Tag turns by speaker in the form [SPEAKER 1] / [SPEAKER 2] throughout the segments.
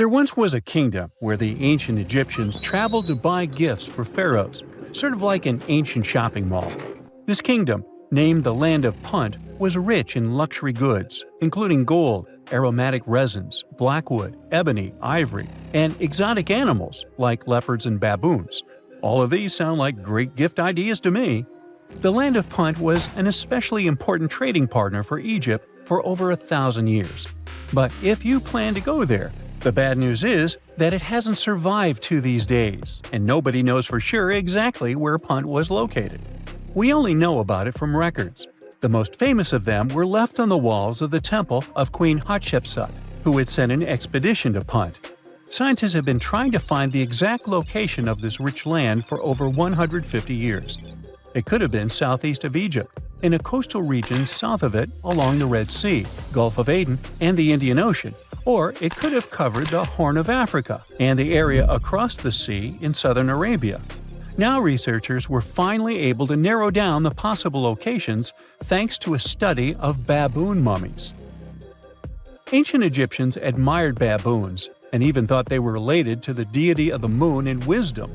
[SPEAKER 1] There once was a kingdom where the ancient Egyptians traveled to buy gifts for pharaohs, sort of like an ancient shopping mall. This kingdom, named the Land of Punt, was rich in luxury goods, including gold, aromatic resins, blackwood, ebony, ivory, and exotic animals like leopards and baboons. All of these sound like great gift ideas to me. The Land of Punt was an especially important trading partner for Egypt for over 1,000 years. But if you plan to go there, the bad news is that it hasn't survived to these days, and nobody knows for sure exactly where Punt was located. We only know about it from records. The most famous of them were left on the walls of the temple of Queen Hatshepsut, who had sent an expedition to Punt. Scientists have been trying to find the exact location of this rich land for over 150 years. It could have been southeast of Egypt, in a coastal region south of it along the Red Sea, Gulf of Aden, and the Indian Ocean, or it could have covered the Horn of Africa and the area across the sea in southern Arabia. Now researchers were finally able to narrow down the possible locations thanks to a study of baboon mummies. Ancient Egyptians admired baboons and even thought they were related to the deity of the moon and wisdom.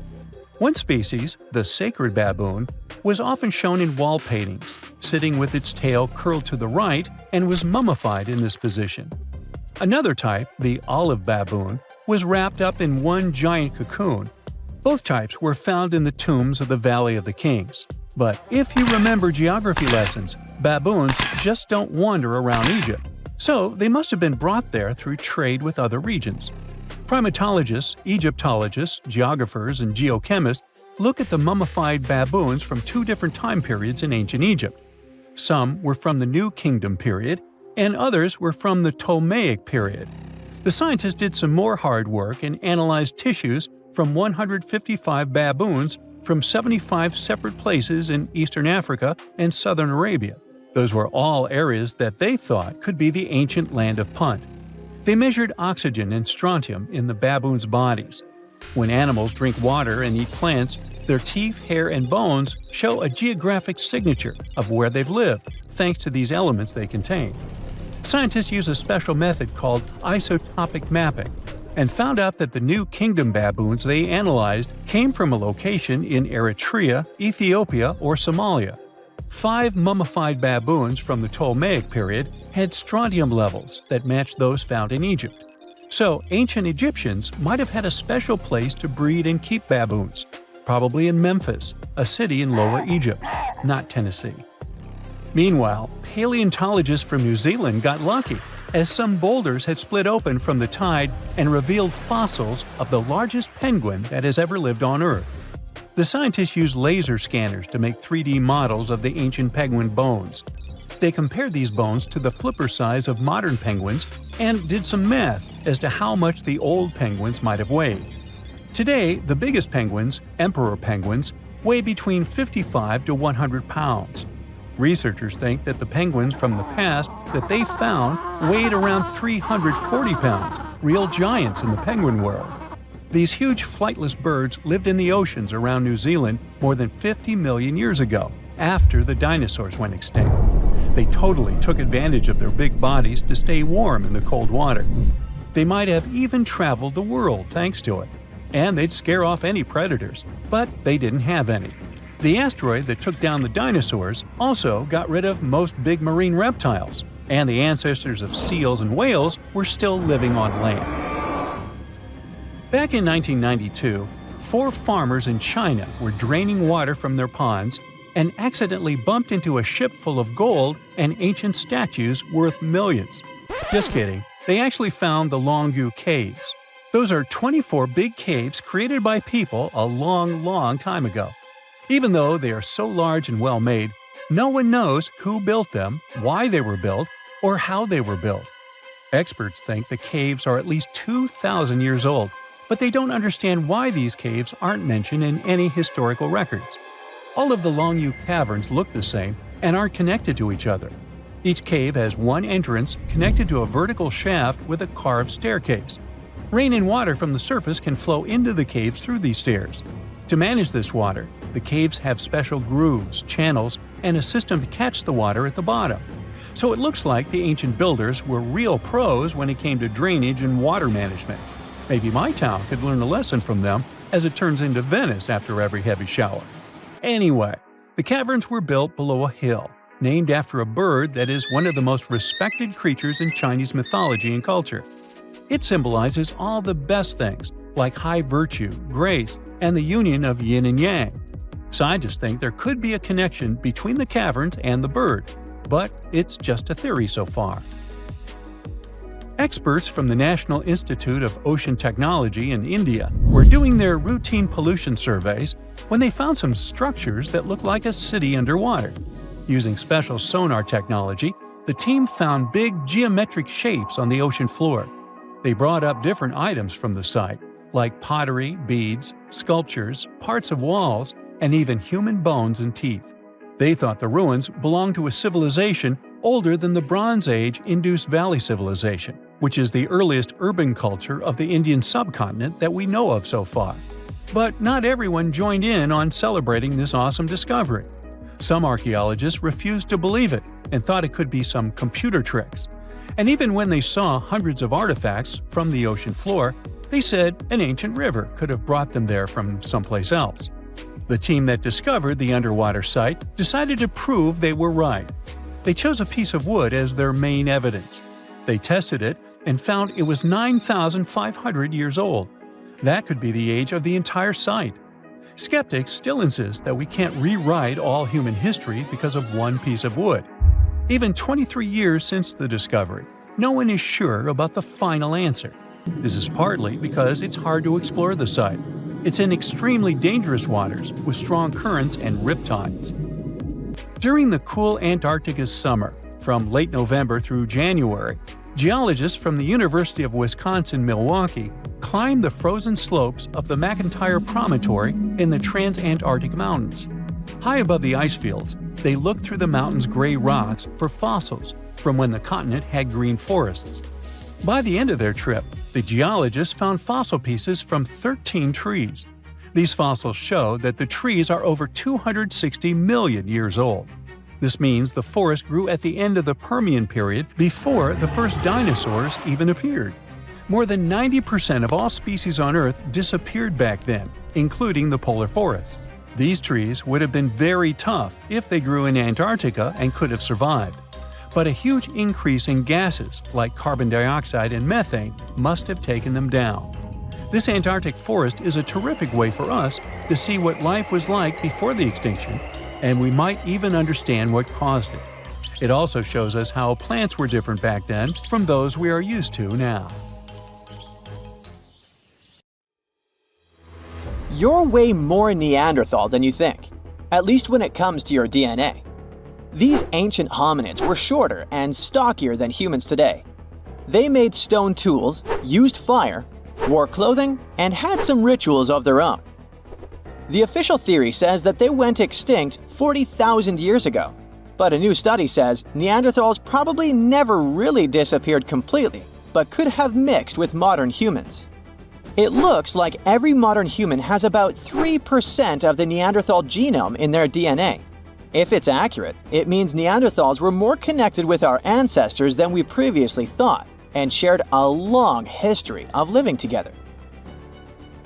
[SPEAKER 1] One species, the sacred baboon, was often shown in wall paintings, sitting with its tail curled to the right, and was mummified in this position. Another type, the olive baboon, was wrapped up in one giant cocoon. Both types were found in the tombs of the Valley of the Kings. But if you remember geography lessons, baboons just don't wander around Egypt, so they must have been brought there through trade with other regions. Primatologists, Egyptologists, geographers, and geochemists look at the mummified baboons from two different time periods in ancient Egypt. Some were from the New Kingdom period, and others were from the Ptolemaic period. The scientists did some more hard work and analyzed tissues from 155 baboons from 75 separate places in eastern Africa and southern Arabia. Those were all areas that they thought could be the ancient Land of Punt. They measured oxygen and strontium in the baboons' bodies. When animals drink water and eat plants, their teeth, hair, and bones show a geographic signature of where they've lived, thanks to these elements they contain. Scientists use a special method called isotopic mapping and found out that the New Kingdom baboons they analyzed came from a location in Eritrea, Ethiopia, or Somalia. 5 mummified baboons from the Ptolemaic period had strontium levels that matched those found in Egypt. So, ancient Egyptians might have had a special place to breed and keep baboons, probably in Memphis, a city in Lower Egypt, not Tennessee. Meanwhile, paleontologists from New Zealand got lucky, as some boulders had split open from the tide and revealed fossils of the largest penguin that has ever lived on Earth. The scientists used laser scanners to make 3D models of the ancient penguin bones. They compared these bones to the flipper size of modern penguins and did some math as to how much the old penguins might have weighed. Today, the biggest penguins, emperor penguins, weigh between 55 to 100 pounds. Researchers think that the penguins from the past that they found weighed around 340 pounds, real giants in the penguin world. These huge flightless birds lived in the oceans around New Zealand more than 50 million years ago, after the dinosaurs went extinct. They totally took advantage of their big bodies to stay warm in the cold water. They might have even traveled the world thanks to it. And they'd scare off any predators, but they didn't have any. The asteroid that took down the dinosaurs also got rid of most big marine reptiles, and the ancestors of seals and whales were still living on land. Back in 1992, 4 farmers in China were draining water from their ponds and accidentally bumped into a ship full of gold and ancient statues worth millions. Just kidding, they actually found the Longyu Caves. Those are 24 big caves created by people a long time ago. Even though they are so large and well-made, no one knows who built them, why they were built, or how they were built. Experts think the caves are at least 2,000 years old, but they don't understand why these caves aren't mentioned in any historical records. All of the Longyu caverns look the same and aren't connected to each other. Each cave has one entrance connected to a vertical shaft with a carved staircase. Rain and water from the surface can flow into the caves through these stairs. To manage this water, the caves have special grooves, channels, and a system to catch the water at the bottom. So it looks like the ancient builders were real pros when it came to drainage and water management. Maybe my town could learn a lesson from them as it turns into Venice after every heavy shower. Anyway, the caverns were built below a hill, named after a bird that is one of the most respected creatures in Chinese mythology and culture. It symbolizes all the best things, like high virtue, grace, and the union of yin and yang. Scientists think there could be a connection between the caverns and the bird, but it's just a theory so far. Experts from the National Institute of Ocean Technology in India were doing their routine pollution surveys when they found some structures that looked like a city underwater. Using special sonar technology, the team found big geometric shapes on the ocean floor. They brought up different items from the site, like pottery, beads, sculptures, parts of walls, and even human bones and teeth. They thought the ruins belonged to a civilization older than the Bronze Age Indus Valley Civilization, which is the earliest urban culture of the Indian subcontinent that we know of so far. But not everyone joined in on celebrating this awesome discovery. Some archaeologists refused to believe it and thought it could be some computer tricks. And even when they saw hundreds of artifacts from the ocean floor, they said an ancient river could have brought them there from someplace else. The team that discovered the underwater site decided to prove they were right. They chose a piece of wood as their main evidence. They tested it and found it was 9,500 years old. That could be the age of the entire site. Skeptics still insist that we can't rewrite all human history because of one piece of wood. Even 23 years since the discovery, no one is sure about the final answer. This is partly because it's hard to explore the site. It's in extremely dangerous waters with strong currents and riptides. During the cool Antarctica's summer, from late November through January, geologists from the University of Wisconsin-Milwaukee climbed the frozen slopes of the McIntyre Promontory in the Transantarctic Mountains. High above the ice fields, they looked through the mountain's gray rocks for fossils from when the continent had green forests. By the end of their trip, the geologists found fossil pieces from 13 trees. These fossils show that the trees are over 260 million years old. This means the forest grew at the end of the Permian period before the first dinosaurs even appeared. More than 90% of all species on Earth disappeared back then, including the polar forests. These trees would have been very tough if they grew in Antarctica and could have survived. But a huge increase in gases, like carbon dioxide and methane, must have taken them down. This Antarctic forest is a terrific way for us to see what life was like before the extinction, and we might even understand what caused it. It also shows us how plants were different back then from those we are used to now.
[SPEAKER 2] You're way more Neanderthal than you think, at least when it comes to your DNA. These ancient hominids were shorter and stockier than humans today. They made stone tools, used fire, wore clothing, and had some rituals of their own. The official theory says that they went extinct 40,000 years ago, but a new study says Neanderthals probably never really disappeared completely, but could have mixed with modern humans. It looks like every modern human has about 3% of the Neanderthal genome in their DNA. If it's accurate, it means Neanderthals were more connected with our ancestors than we previously thought, and shared a long history of living together.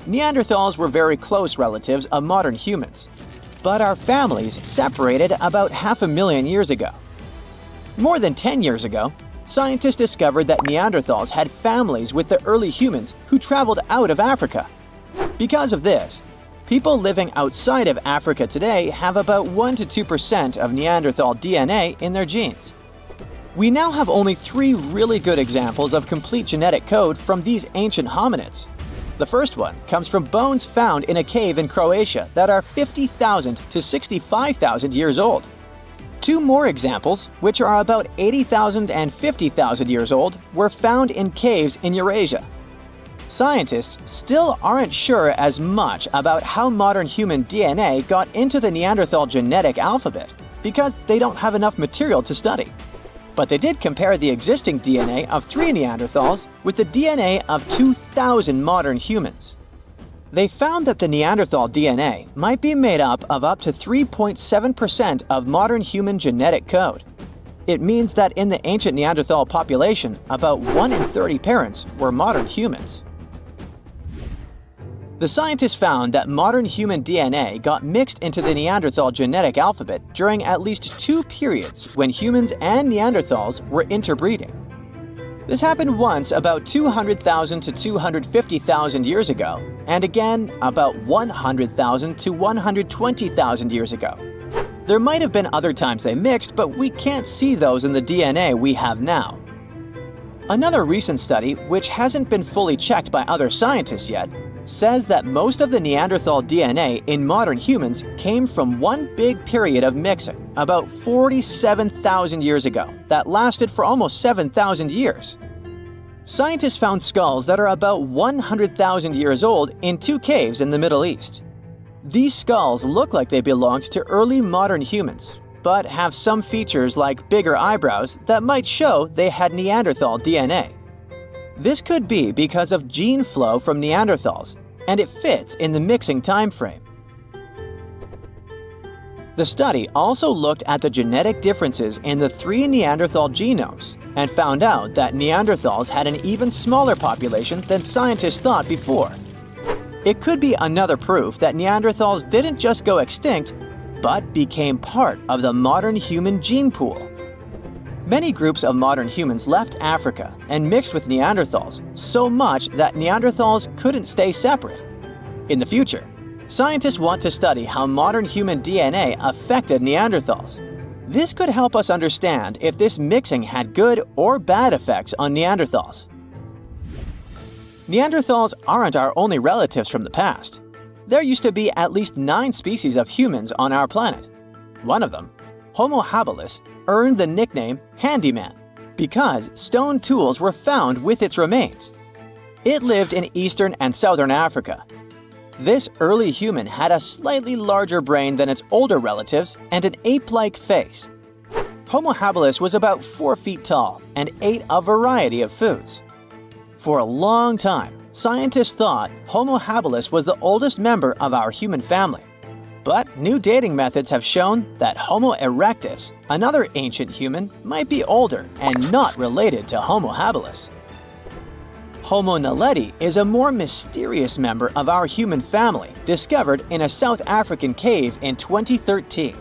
[SPEAKER 2] Neanderthals were very close relatives of modern humans, but our families separated about 500,000 years ago. More than 10 years ago, scientists discovered that Neanderthals had families with the early humans who traveled out of Africa. Because of this, people living outside of Africa today have about 1 to 2% of Neanderthal DNA in their genes. We now have only 3 really good examples of complete genetic code from these ancient hominids. The first one comes from bones found in a cave in Croatia that are 50,000 to 65,000 years old. 2 more examples, which are about 80,000 and 50,000 years old, were found in caves in Eurasia. Scientists still aren't sure as much about how modern human DNA got into the Neanderthal genetic alphabet because they don't have enough material to study. But they did compare the existing DNA of 3 Neanderthals with the DNA of 2,000 modern humans. They found that the Neanderthal DNA might be made up to 3.7% of modern human genetic code. It means that in the ancient Neanderthal population, about 1 in 30 parents were modern humans. The scientists found that modern human DNA got mixed into the Neanderthal genetic alphabet during at least 2 periods when humans and Neanderthals were interbreeding. This happened once about 200,000 to 250,000 years ago, and again about 100,000 to 120,000 years ago. There might have been other times they mixed, but we can't see those in the DNA we have now. Another recent study, which hasn't been fully checked by other scientists yet, says that most of the Neanderthal DNA in modern humans came from one big period of mixing, about 47,000 years ago, that lasted for almost 7,000 years. Scientists found skulls that are about 100,000 years old in 2 caves in the Middle East. These skulls look like they belonged to early modern humans, but have some features like bigger eyebrows that might show they had Neanderthal DNA. This could be because of gene flow from Neanderthals, and it fits in the mixing time frame. The study also looked at the genetic differences in the 3 Neanderthal genomes and found out that Neanderthals had an even smaller population than scientists thought before. It could be another proof that Neanderthals didn't just go extinct, but became part of the modern human gene pool. Many groups of modern humans left Africa and mixed with Neanderthals so much that Neanderthals couldn't stay separate. In the future, scientists want to study how modern human DNA affected Neanderthals. This could help us understand if this mixing had good or bad effects on Neanderthals. Neanderthals aren't our only relatives from the past. There used to be at least 9 species of humans on our planet. One of them, Homo habilis, earned the nickname handyman because stone tools were found with its remains. It lived in eastern and southern Africa. This early human had a slightly larger brain than its older relatives and an ape-like face. Homo habilis was about 4 feet tall and ate a variety of foods. For a long time, scientists thought Homo habilis was the oldest member of our human family. But new dating methods have shown that Homo erectus, another ancient human, might be older and not related to Homo habilis. Homo naledi is a more mysterious member of our human family, discovered in a South African cave in 2013.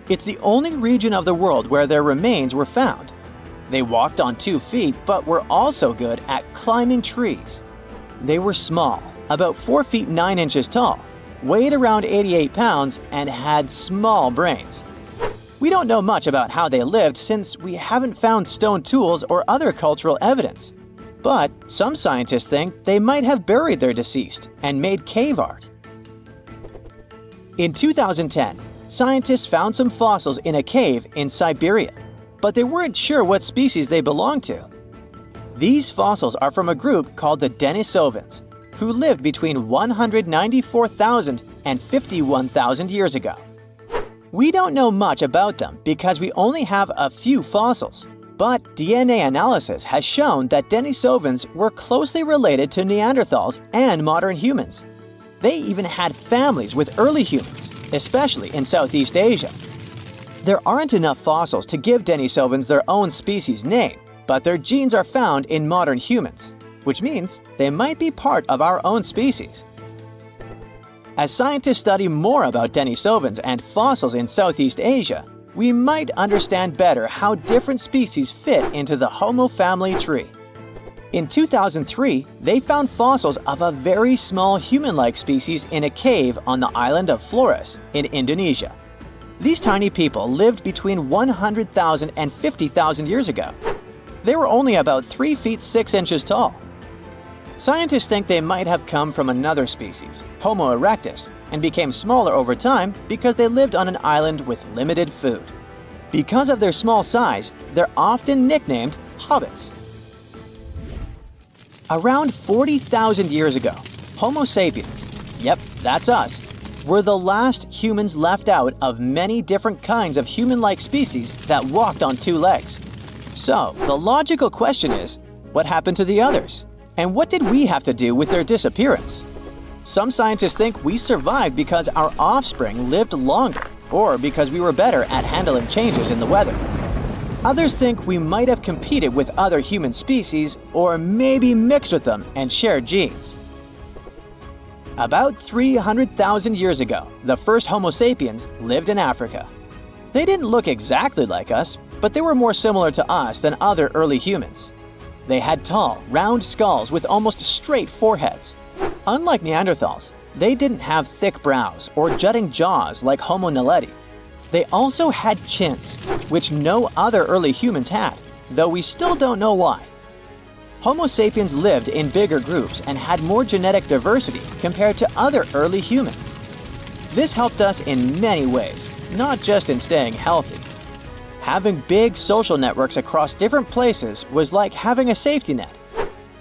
[SPEAKER 2] It's the only region of the world where their remains were found. They walked on 2 feet, but were also good at climbing trees. They were small, about 4 feet 9 inches tall, weighed around 88 pounds, and had small brains. We don't know much about how they lived since we haven't found stone tools or other cultural evidence. But some scientists think they might have buried their deceased and made cave art. In 2010, scientists found some fossils in a cave in Siberia, but they weren't sure what species they belonged to. These fossils are from a group called the Denisovans, who lived between 194,000 and 51,000 years ago. We don't know much about them because we only have a few fossils, but DNA analysis has shown that Denisovans were closely related to Neanderthals and modern humans. They even had families with early humans, especially in Southeast Asia. There aren't enough fossils to give Denisovans their own species name, but their genes are found in modern humans, which means they might be part of our own species. As scientists study more about Denisovans and fossils in Southeast Asia, we might understand better how different species fit into the Homo family tree. In 2003, they found fossils of a very small human-like species in a cave on the island of Flores in Indonesia. These tiny people lived between 100,000 and 50,000 years ago. They were only about 3 feet 6 inches tall. Scientists think they might have come from another species, Homo erectus, and became smaller over time because they lived on an island with limited food. Because of their small size, they're often nicknamed hobbits. Around 40,000 years ago, Homo sapiens, yep, that's us, were the last humans left out of many different kinds of human-like species that walked on 2 legs. So, the logical question is, what happened to the others? And what did we have to do with their disappearance? Some scientists think we survived because our offspring lived longer, or because we were better at handling changes in the weather. Others think we might have competed with other human species, or maybe mixed with them and shared genes. About 300,000 years ago, the first Homo sapiens lived in Africa. They didn't look exactly like us, but they were more similar to us than other early humans. They had tall, round skulls with almost straight foreheads. Unlike Neanderthals, they didn't have thick brows or jutting jaws like Homo naledi. They also had chins, which no other early humans had, though we still don't know why. Homo sapiens lived in bigger groups and had more genetic diversity compared to other early humans. This helped us in many ways, not just in staying healthy. Having big social networks across different places was like having a safety net.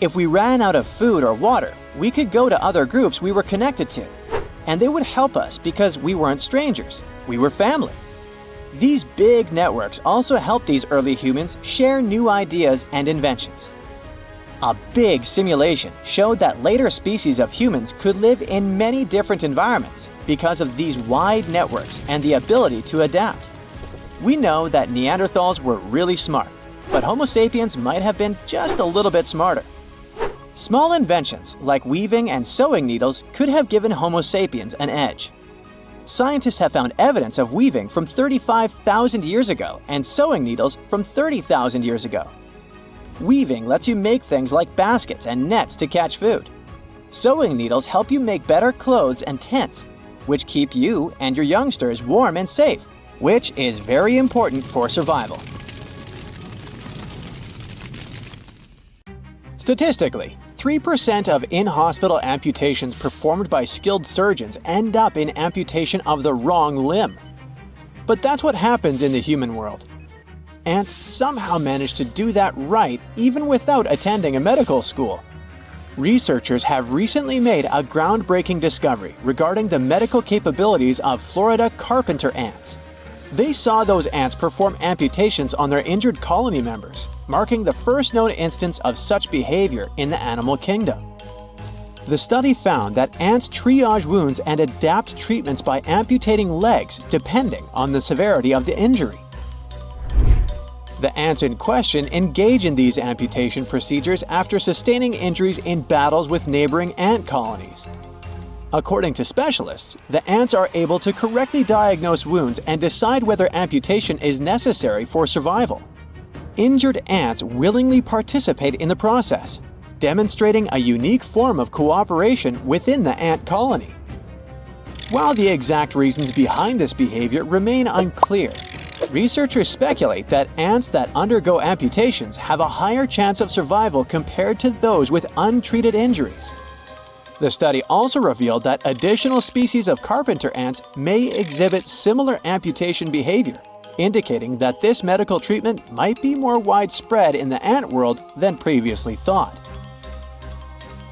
[SPEAKER 2] If we ran out of food or water, we could go to other groups we were connected to, and they would help us because we weren't strangers, we were family. These big networks also helped these early humans share new ideas and inventions. A big simulation showed that later species of humans could live in many different environments because of these wide networks and the ability to adapt. We know that Neanderthals were really smart, but Homo sapiens might have been just a little bit smarter. Small inventions like weaving and sewing needles could have given Homo sapiens an edge. Scientists have found evidence of weaving from 35,000 years ago and sewing needles from 30,000 years ago. Weaving lets you make things like baskets and nets to catch food. Sewing needles help you make better clothes and tents, which keep you and your youngsters warm and safe, which is very important for survival. Statistically, 3% of in-hospital amputations performed by skilled surgeons end up in amputation of the wrong limb. But that's what happens in the human world. Ants somehow manage to do that right even without attending a medical school. Researchers have recently made a groundbreaking discovery regarding the medical capabilities of Florida carpenter ants. They saw those ants perform amputations on their injured colony members, marking the first known instance of such behavior in the animal kingdom. The study found that ants triage wounds and adapt treatments by amputating legs depending on the severity of the injury. The ants in question engage in these amputation procedures after sustaining injuries in battles with neighboring ant colonies. According to specialists, the ants are able to correctly diagnose wounds and decide whether amputation is necessary for survival. Injured ants willingly participate in the process, demonstrating a unique form of cooperation within the ant colony. While the exact reasons behind this behavior remain unclear, researchers speculate that ants that undergo amputations have a higher chance of survival compared to those with untreated injuries. The study also revealed that additional species of carpenter ants may exhibit similar amputation behavior, indicating that this medical treatment might be more widespread in the ant world than previously thought.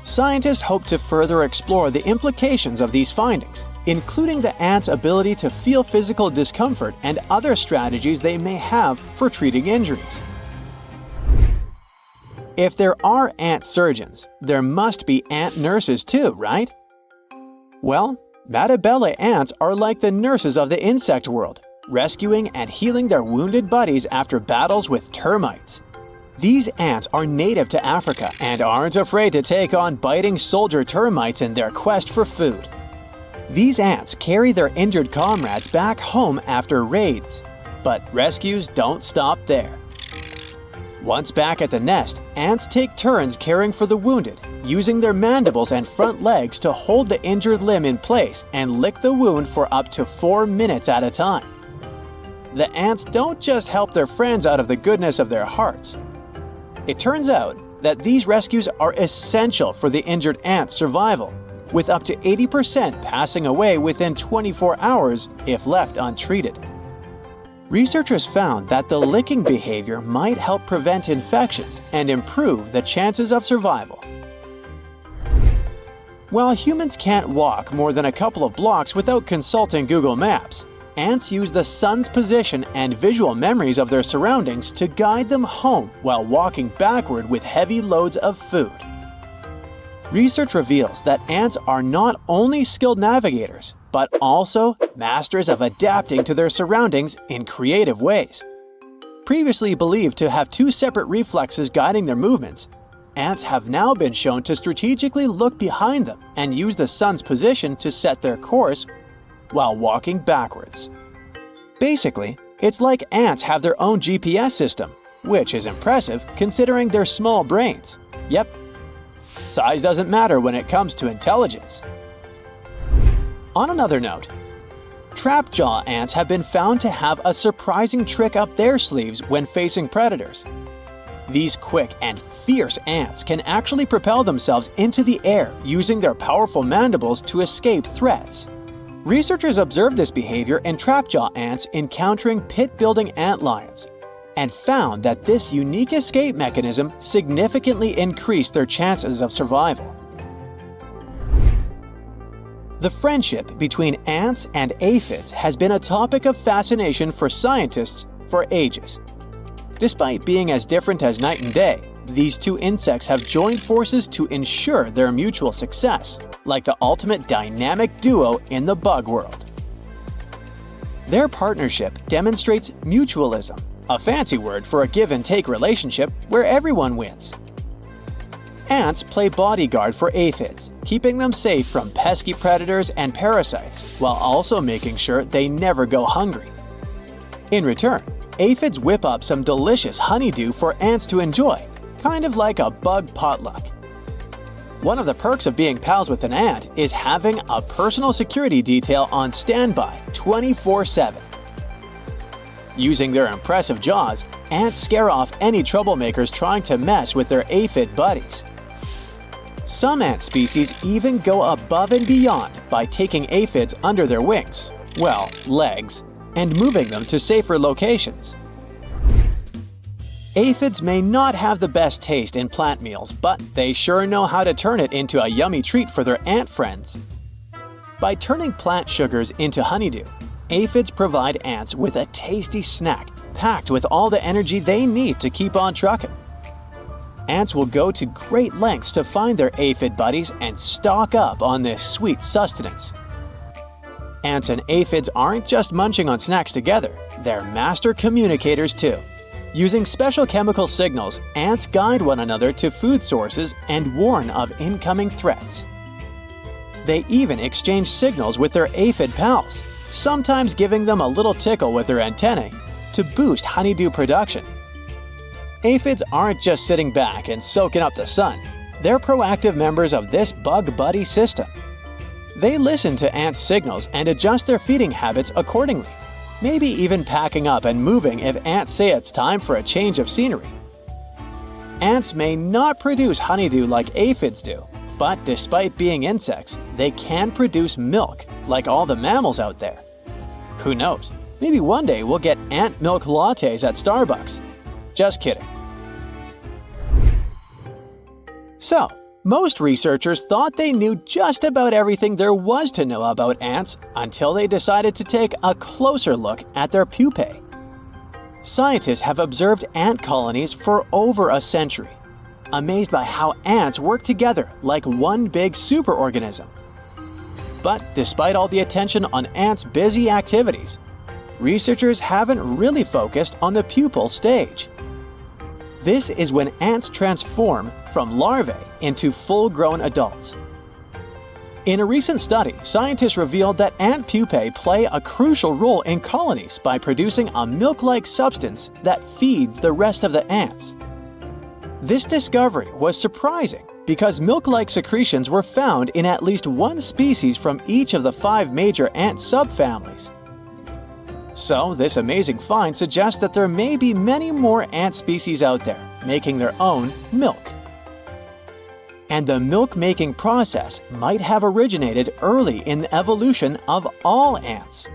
[SPEAKER 2] Scientists hope to further explore the implications of these findings, including the ants' ability to feel physical discomfort and other strategies they may have for treating injuries. If there are ant surgeons, there must be ant nurses too, right? Well, Matabele ants are like the nurses of the insect world, rescuing and healing their wounded buddies after battles with termites. These ants are native to Africa and aren't afraid to take on biting soldier termites in their quest for food. These ants carry their injured comrades back home after raids, but rescues don't stop there. Once back at the nest, ants take turns caring for the wounded, using their mandibles and front legs to hold the injured limb in place and lick the wound for up to 4 minutes at a time. The ants don't just help their friends out of the goodness of their hearts. It turns out that these rescues are essential for the injured ant's survival, with up to 80% passing away within 24 hours if left untreated. Researchers found that the licking behavior might help prevent infections and improve the chances of survival. While humans can't walk more than a couple of blocks without consulting Google Maps, ants use the sun's position and visual memories of their surroundings to guide them home while walking backward with heavy loads of food. Research reveals that ants are not only skilled navigators, but also masters of adapting to their surroundings in creative ways. Previously believed to have 2 separate reflexes guiding their movements, ants have now been shown to strategically look behind them and use the sun's position to set their course while walking backwards. Basically, it's like ants have their own GPS system, which is impressive considering their small brains. Yep, size doesn't matter when it comes to intelligence. On another note, trapjaw ants have been found to have a surprising trick up their sleeves when facing predators. These quick and fierce ants can actually propel themselves into the air using their powerful mandibles to escape threats. Researchers observed this behavior in trapjaw ants encountering pit-building antlions and found that this unique escape mechanism significantly increased their chances of survival. The friendship between ants and aphids has been a topic of fascination for scientists for ages. Despite being as different as night and day, these two insects have joined forces to ensure their mutual success, like the ultimate dynamic duo in the bug world. Their partnership demonstrates mutualism, a fancy word for a give-and-take relationship where everyone wins. Ants play bodyguard for aphids, keeping them safe from pesky predators and parasites, while also making sure they never go hungry. In return, aphids whip up some delicious honeydew for ants to enjoy, kind of like a bug potluck. One of the perks of being pals with an ant is having a personal security detail on standby 24/7. Using their impressive jaws, ants scare off any troublemakers trying to mess with their aphid buddies. Some ant species even go above and beyond by taking aphids under their wings, well, legs, and moving them to safer locations. Aphids may not have the best taste in plant meals, but they sure know how to turn it into a yummy treat for their ant friends. By turning plant sugars into honeydew, aphids provide ants with a tasty snack packed with all the energy they need to keep on trucking. Ants will go to great lengths to find their aphid buddies and stock up on this sweet sustenance. Ants and aphids aren't just munching on snacks together, they're master communicators too. Using special chemical signals, ants guide one another to food sources and warn of incoming threats. They even exchange signals with their aphid pals, sometimes giving them a little tickle with their antennae to boost honeydew production. Aphids aren't just sitting back and soaking up the sun, they're proactive members of this bug buddy system. They listen to ants' signals and adjust their feeding habits accordingly, maybe even packing up and moving if ants say it's time for a change of scenery. Ants may not produce honeydew like aphids do, but despite being insects, they can produce milk like all the mammals out there. Who knows, maybe one day we'll get ant milk lattes at Starbucks. Just kidding. So, most researchers thought they knew just about everything there was to know about ants until they decided to take a closer look at their pupae. Scientists have observed ant colonies for over a century, amazed by how ants work together like one big superorganism. But despite all the attention on ants' busy activities, researchers haven't really focused on the pupal stage. This is when ants transform from larvae into full-grown adults. In a recent study, scientists revealed that ant pupae play a crucial role in colonies by producing a milk-like substance that feeds the rest of the ants. This discovery was surprising because milk-like secretions were found in at least one species from each of the 5 major ant subfamilies. So, this amazing find suggests that there may be many more ant species out there making their own milk. And the milk-making process might have originated early in the evolution of all ants.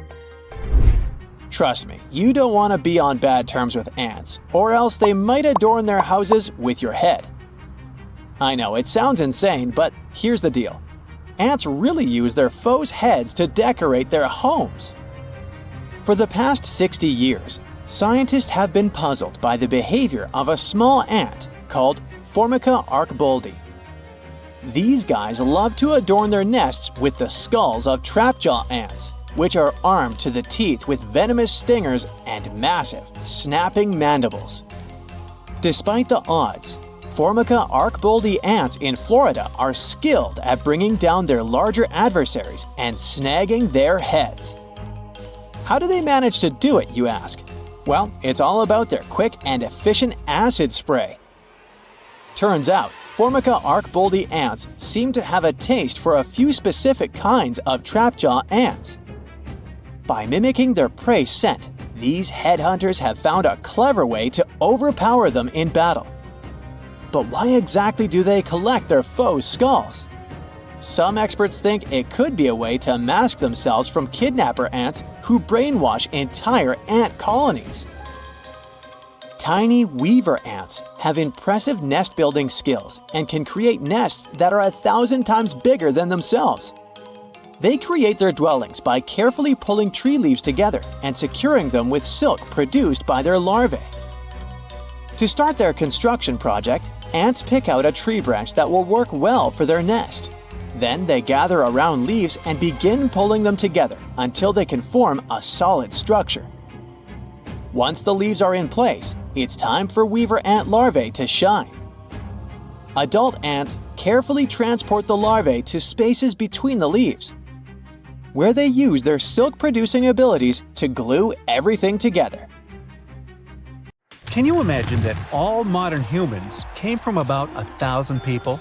[SPEAKER 2] Trust me, you don't want to be on bad terms with ants, or else they might adorn their houses with your head. I know, it sounds insane, but here's the deal. Ants really use their foes' heads to decorate their homes. For the past 60 years, scientists have been puzzled by the behavior of a small ant called Formica arcboldi. These guys love to adorn their nests with the skulls of trapjaw ants, which are armed to the teeth with venomous stingers and massive, snapping mandibles. Despite the odds, Formica arcboldi ants in Florida are skilled at bringing down their larger adversaries and snagging their heads. How do they manage to do it, you ask? Well, it's all about their quick and efficient acid spray. Turns out, Formica arcboldi ants seem to have a taste for a few specific kinds of trapjaw ants. By mimicking their prey scent, these headhunters have found a clever way to overpower them in battle. But why exactly do they collect their foes' skulls? Some experts think it could be a way to mask themselves from kidnapper ants who brainwash entire ant colonies. Tiny weaver ants have impressive nest-building skills and can create nests that are 1,000 times bigger than themselves. They create their dwellings by carefully pulling tree leaves together and securing them with silk produced by their larvae. To start their construction project, ants pick out a tree branch that will work well for their nest. Then they gather around leaves and begin pulling them together until they can form a solid structure. Once the leaves are in place, it's time for weaver ant larvae to shine. Adult ants carefully transport the larvae to spaces between the leaves, where they use their silk-producing abilities to glue everything together.
[SPEAKER 1] Can you imagine that all modern humans came from about 1,000 people?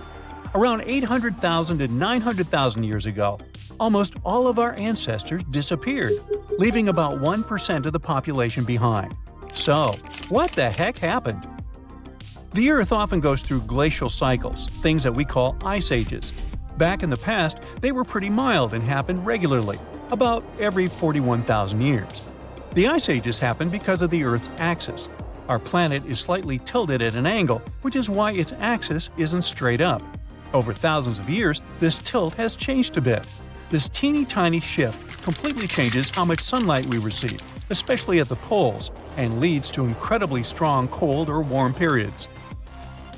[SPEAKER 1] Around 800,000 to 900,000 years ago, almost all of our ancestors disappeared, leaving about 1% of the population behind. So, what the heck happened? The Earth often goes through glacial cycles, things that we call ice ages. Back in the past, they were pretty mild and happened regularly, about every 41,000 years. The ice ages happened because of the Earth's axis. Our planet is slightly tilted at an angle, which is why its axis isn't straight up. Over thousands of years, this tilt has changed a bit. This teeny-tiny shift completely changes how much sunlight we receive, especially at the poles, and leads to incredibly strong cold or warm periods.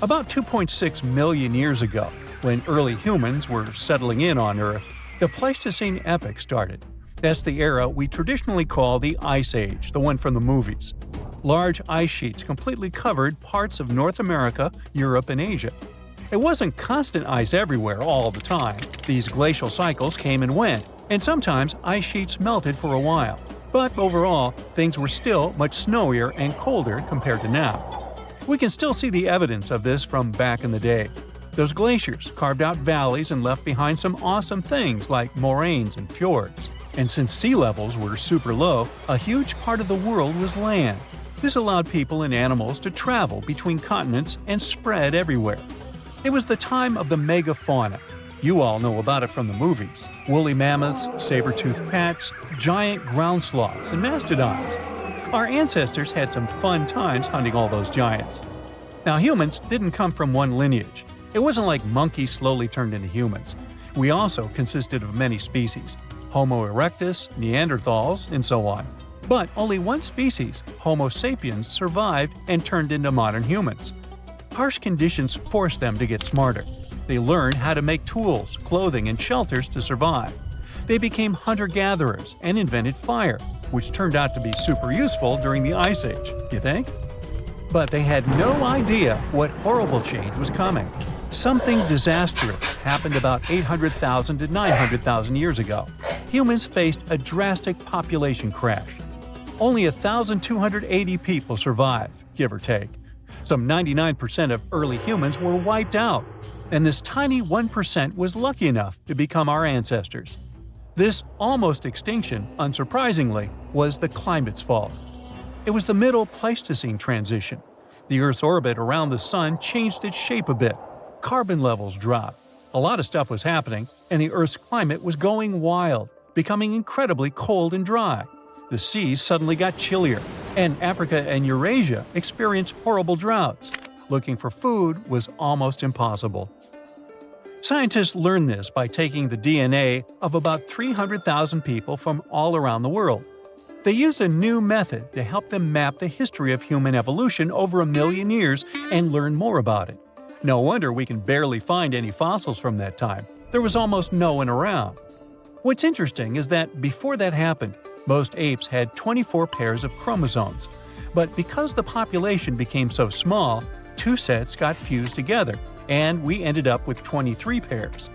[SPEAKER 1] About 2.6 million years ago, when early humans were settling in on Earth, the Pleistocene epoch started. That's the era we traditionally call the Ice Age, the one from the movies. Large ice sheets completely covered parts of North America, Europe, and Asia. It wasn't constant ice everywhere all the time. These glacial cycles came and went, and sometimes ice sheets melted for a while. But overall, things were still much snowier and colder compared to now. We can still see the evidence of this from back in the day. Those glaciers carved out valleys and left behind some awesome things like moraines and fjords. And since sea levels were super low, a huge part of the world was land. This allowed people and animals to travel between continents and spread everywhere. It was the time of the megafauna. You all know about it from the movies. Woolly mammoths, saber-toothed bats, giant ground sloths, and mastodons. Our ancestors had some fun times hunting all those giants. Now, humans didn't come from one lineage. It wasn't like monkeys slowly turned into humans. We also consisted of many species: Homo erectus, Neanderthals, and so on. But only one species, Homo sapiens, survived and turned into modern humans. Harsh conditions forced them to get smarter. They learned how to make tools, clothing, and shelters to survive. They became hunter-gatherers and invented fire, which turned out to be super useful during the Ice Age, you think? But they had no idea what horrible change was coming. Something disastrous happened about 800,000 to 900,000 years ago. Humans faced a drastic population crash. Only 1,280 people survived, give or take. Some 99% of early humans were wiped out, and this tiny 1% was lucky enough to become our ancestors. This almost extinction, unsurprisingly, was the climate's fault. It was the Middle Pleistocene transition. The Earth's orbit around the Sun changed its shape a bit. Carbon levels dropped. A lot of stuff was happening, and the Earth's climate was going wild, becoming incredibly cold and dry. The seas suddenly got chillier, and Africa and Eurasia experienced horrible droughts. Looking for food was almost impossible. Scientists learned this by taking the DNA of about 300,000 people from all around the world. They used a new method to help them map the history of human evolution over 1 million years and learn more about it. No wonder we can barely find any fossils from that time. There was almost no one around. What's interesting is that before that happened, most apes had 24 pairs of chromosomes. But because the population became so small, two sets got fused together, and we ended up with 23 pairs.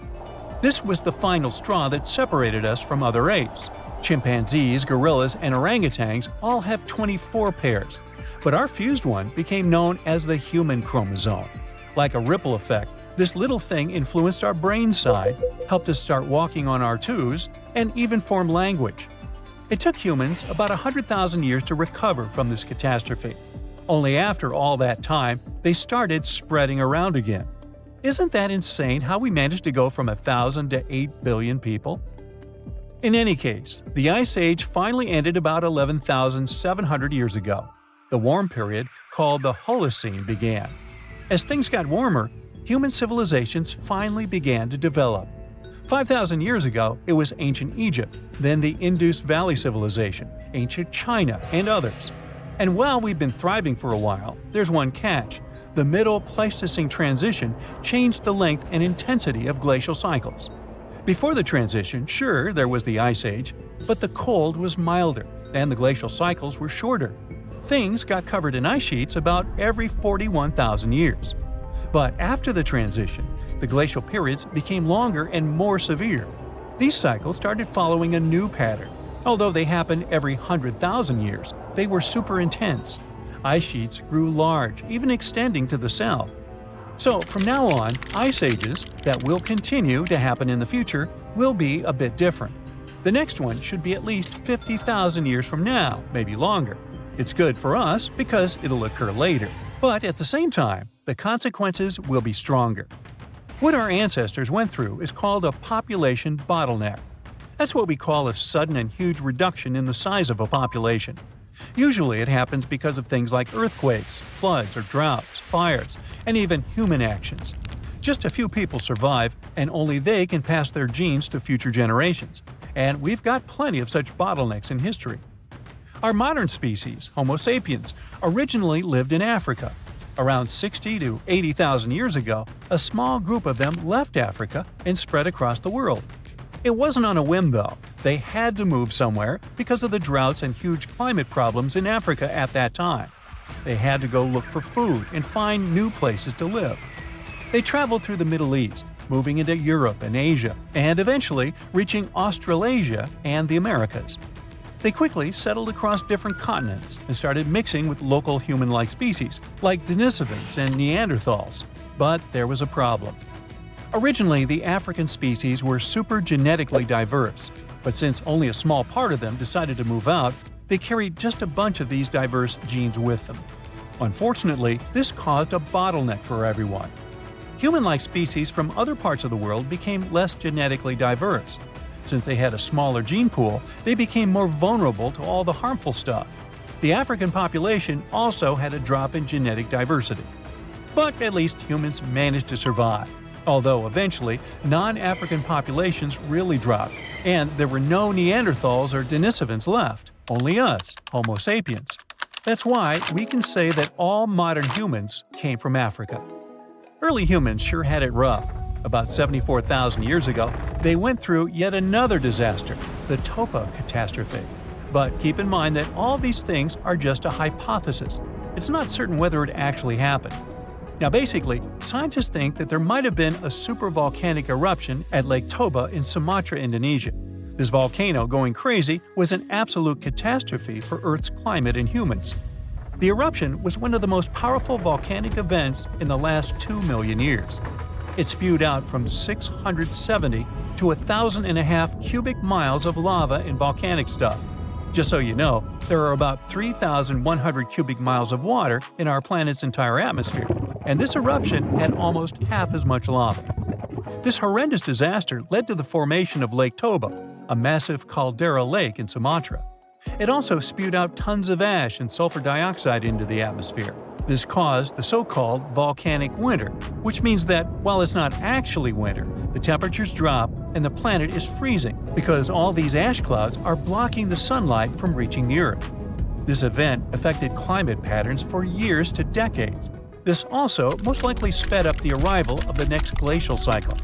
[SPEAKER 1] This was the final straw that separated us from other apes. Chimpanzees, gorillas, and orangutans all have 24 pairs, but our fused one became known as the human chromosome. Like a ripple effect, this little thing influenced our brain side, helped us start walking on our twos, and even form language. It took humans about 100,000 years to recover from this catastrophe. Only after all that time, they started spreading around again. Isn't that insane how we managed to go from 1,000 to 8 billion people? In any case, the Ice Age finally ended about 11,700 years ago. The warm period, called the Holocene, began. As things got warmer, human civilizations finally began to develop. 5,000 years ago, it was ancient Egypt, then the Indus Valley Civilization, ancient China, and others. And while we've been thriving for a while, there's one catch. The Middle Pleistocene transition changed the length and intensity of glacial cycles. Before the transition, sure, there was the Ice Age, but the cold was milder, and the glacial cycles were shorter. Things got covered in ice sheets about every 41,000 years. But after the transition, the glacial periods became longer and more severe. These cycles started following a new pattern. Although they happened every 100,000 years, they were super intense. Ice sheets grew large, even extending to the south. So from now on, ice ages that will continue to happen in the future will be a bit different. The next one should be at least 50,000 years from now, maybe longer. It's good for us because it'll occur later, but at the same time, the consequences will be stronger. What our ancestors went through is called a population bottleneck. That's what we call a sudden and huge reduction in the size of a population. Usually it happens because of things like earthquakes, floods or droughts, fires, and even human actions. Just a few people survive, and only they can pass their genes to future generations. And we've got plenty of such bottlenecks in history. Our modern species, Homo sapiens, originally lived in Africa. Around 60 to 80,000 years ago, a small group of them left Africa and spread across the world. It wasn't on a whim, though. They had to move somewhere because of the droughts and huge climate problems in Africa at that time. They had to go look for food and find new places to live. They traveled through the Middle East, moving into Europe and Asia, and eventually reaching Australasia and the Americas. They quickly settled across different continents and started mixing with local human-like species, like Denisovans and Neanderthals. But there was a problem. Originally, the African species were super genetically diverse, but since only a small part of them decided to move out, they carried just a bunch of these diverse genes with them. Unfortunately, this caused a bottleneck for everyone. Human-like species from other parts of the world became less genetically diverse. Since they had a smaller gene pool, they became more vulnerable to all the harmful stuff. The African population also had a drop in genetic diversity. But at least humans managed to survive. Although eventually, non-African populations really dropped, and there were no Neanderthals or Denisovans left, only us, Homo sapiens. That's why we can say that all modern humans came from Africa. Early humans sure had it rough. About 74,000 years ago, they went through yet another disaster, the Topa catastrophe. But keep in mind that all these things are just a hypothesis. It's not certain whether it actually happened. Now basically, scientists think that there might have been a supervolcanic eruption at Lake Toba in Sumatra, Indonesia. This volcano going crazy was an absolute catastrophe for Earth's climate and humans. The eruption was one of the most powerful volcanic events in the last 2 million years. It spewed out from 670 to 1,500 cubic miles of lava and volcanic stuff. Just so you know, there are about 3,100 cubic miles of water in our planet's entire atmosphere, and this eruption had almost half as much lava. This horrendous disaster led to the formation of Lake Toba, a massive caldera lake in Sumatra. It also spewed out tons of ash and sulfur dioxide into the atmosphere. This caused the so-called volcanic winter, which means that while it's not actually winter, the temperatures drop and the planet is freezing because all these ash clouds are blocking the sunlight from reaching the Earth. This event affected climate patterns for years to decades. This also most likely sped up the arrival of the next glacial cycle.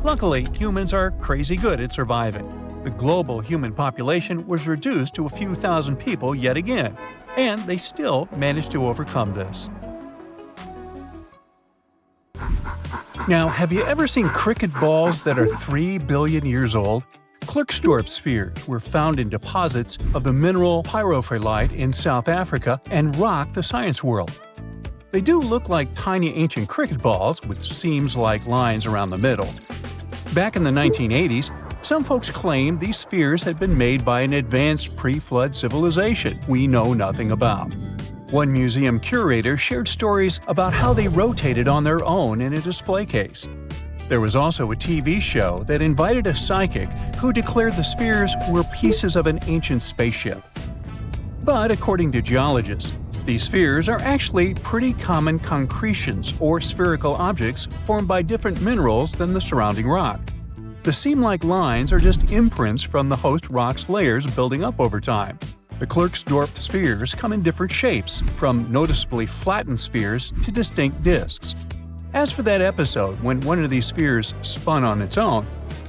[SPEAKER 1] Luckily, humans are crazy good at surviving. the global human population was reduced to a few thousand people yet again, and they still managed to overcome this. Now, have you ever seen cricket balls that are 3 billion years old? Klerksdorp spheres were found in deposits of the mineral pyrophyllite in South Africa and rock the science world. They do look like tiny ancient cricket balls with seams-like lines around the middle. Back in the 1980s, some folks claimed these spheres had been made by an advanced pre-flood civilization we know nothing about. One museum curator shared stories about how they rotated on their own in a display case. There was also a TV show that invited a psychic who declared the spheres were pieces of an ancient spaceship. But according to geologists, these spheres are actually pretty common concretions or spherical objects formed by different minerals than the surrounding rock. The seam-like lines are just imprints from the host rock's layers building up over time. The Klerksdorp spheres come in different shapes, from noticeably flattened spheres to distinct discs. As for that episode when one of these spheres spun on its own,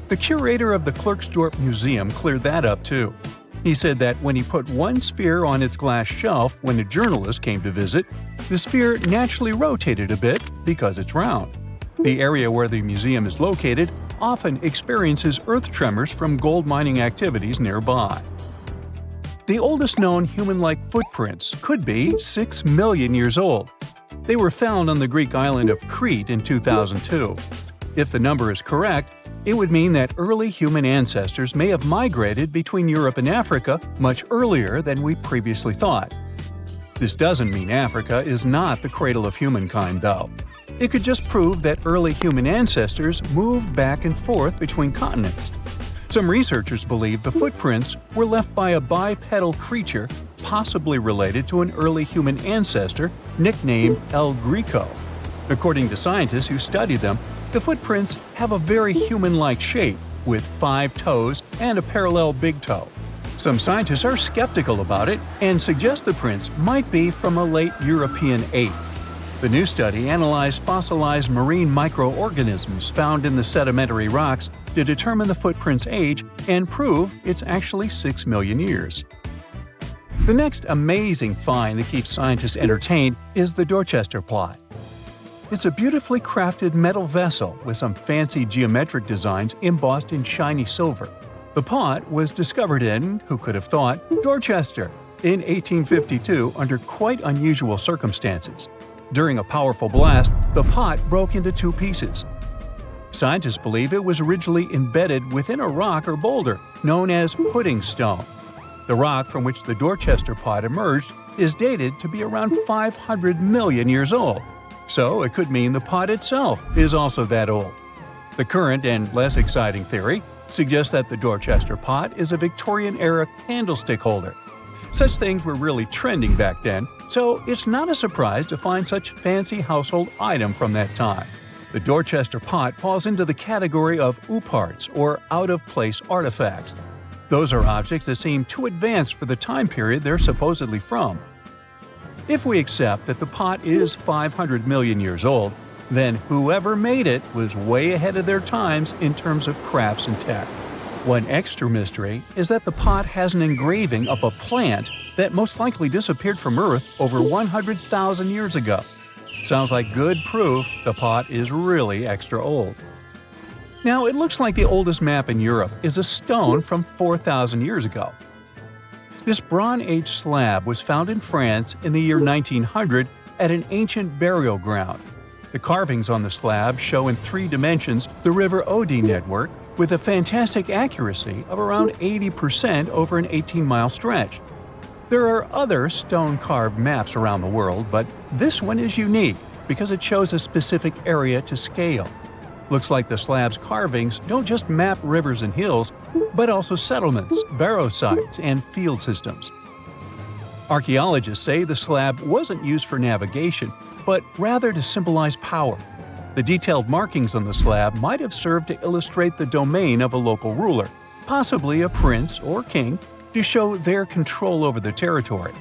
[SPEAKER 1] the curator of the Klerksdorp Museum cleared that up too. He said that when he put one sphere on its glass shelf when a journalist came to visit, the sphere naturally rotated a bit because it's round. The area where the museum is located often experiences earth tremors from gold mining activities nearby. The oldest known human-like footprints could be 6 million years old. They were found on the Greek island of Crete in 2002. If the number is correct, it would mean that early human ancestors may have migrated between Europe and Africa much earlier than we previously thought. This doesn't mean Africa is not the cradle of humankind, though. It could just prove that early human ancestors moved back and forth between continents. Some researchers believe the footprints were left by a bipedal creature possibly related to an early human ancestor nicknamed El Greco. According to scientists who studied them, the footprints have a very human-like shape, with 5 toes and a parallel big toe. Some scientists are skeptical about it and suggest the prints might be from a late European ape. The new study analyzed fossilized marine microorganisms found in the sedimentary rocks to determine the footprint's age and prove it's actually 6 million years. The next amazing find that keeps scientists entertained is the Dorchester pot. It's a beautifully crafted metal vessel with some fancy geometric designs embossed in shiny silver. The pot was discovered in, who could have thought, Dorchester in 1852 under quite unusual circumstances. During a powerful blast, the pot broke into 2 pieces. Scientists believe it was originally embedded within a rock or boulder known as pudding stone. The rock from which the Dorchester pot emerged is dated to be around 500 million years old. So it could mean the pot itself is also that old. The current and less exciting theory suggests that the Dorchester pot is a Victorian-era candlestick holder. Such things were really trending back then, so it's not a surprise to find such fancy household item from that time. The Dorchester pot falls into the category of ouparts, or out-of-place artifacts. Those are objects that seem too advanced for the time period they're supposedly from. If we accept that the pot is 500 million years old, then whoever made it was way ahead of their times in terms of crafts and tech. One extra mystery is that the pot has an engraving of a plant that most likely disappeared from Earth over 100,000 years ago. Sounds like good proof the pot is really extra old. Now, it looks like the oldest map in Europe is a stone from 4,000 years ago. This Bronze Age slab was found in France in the year 1900 at an ancient burial ground. The carvings on the slab show in 3 dimensions the River Odie network with a fantastic accuracy of around 80% over an 18-mile stretch. There are other stone-carved maps around the world, but this one is unique because it shows a specific area to scale. Looks like the slab's carvings don't just map rivers and hills, but also settlements, barrow sites, and field systems. Archaeologists say the slab wasn't used for navigation, but rather to symbolize power. The detailed markings on the slab might have served to illustrate the domain of a local ruler, possibly a prince or king, to show their control over the territory.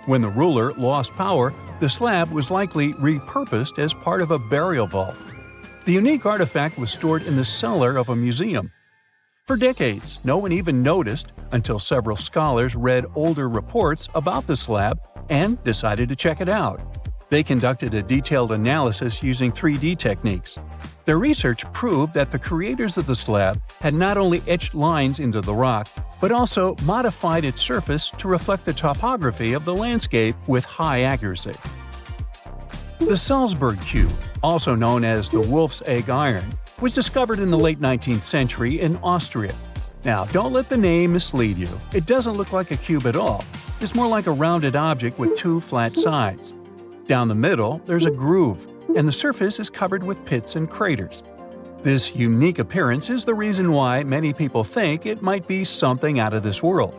[SPEAKER 1] When the ruler lost power, the slab was likely repurposed as part of a burial vault. The unique artifact was stored in the cellar of a museum. For decades, no one even noticed until several scholars read older reports about the slab and decided to check it out. They conducted a detailed analysis using 3D techniques. Their research proved that the creators of the slab had not only etched lines into the rock, but also modified its surface to reflect the topography of the landscape with high accuracy. The Salzburg Cube, also known as the Wolf's Egg Iron, was discovered in the late 19th century in Austria. Now, don't let the name mislead you. It doesn't look like a cube at all. It's more like a rounded object with two flat sides. Down the middle, there's a groove, and the surface is covered with pits and craters. This unique appearance is the reason why many people think it might be something out of this world.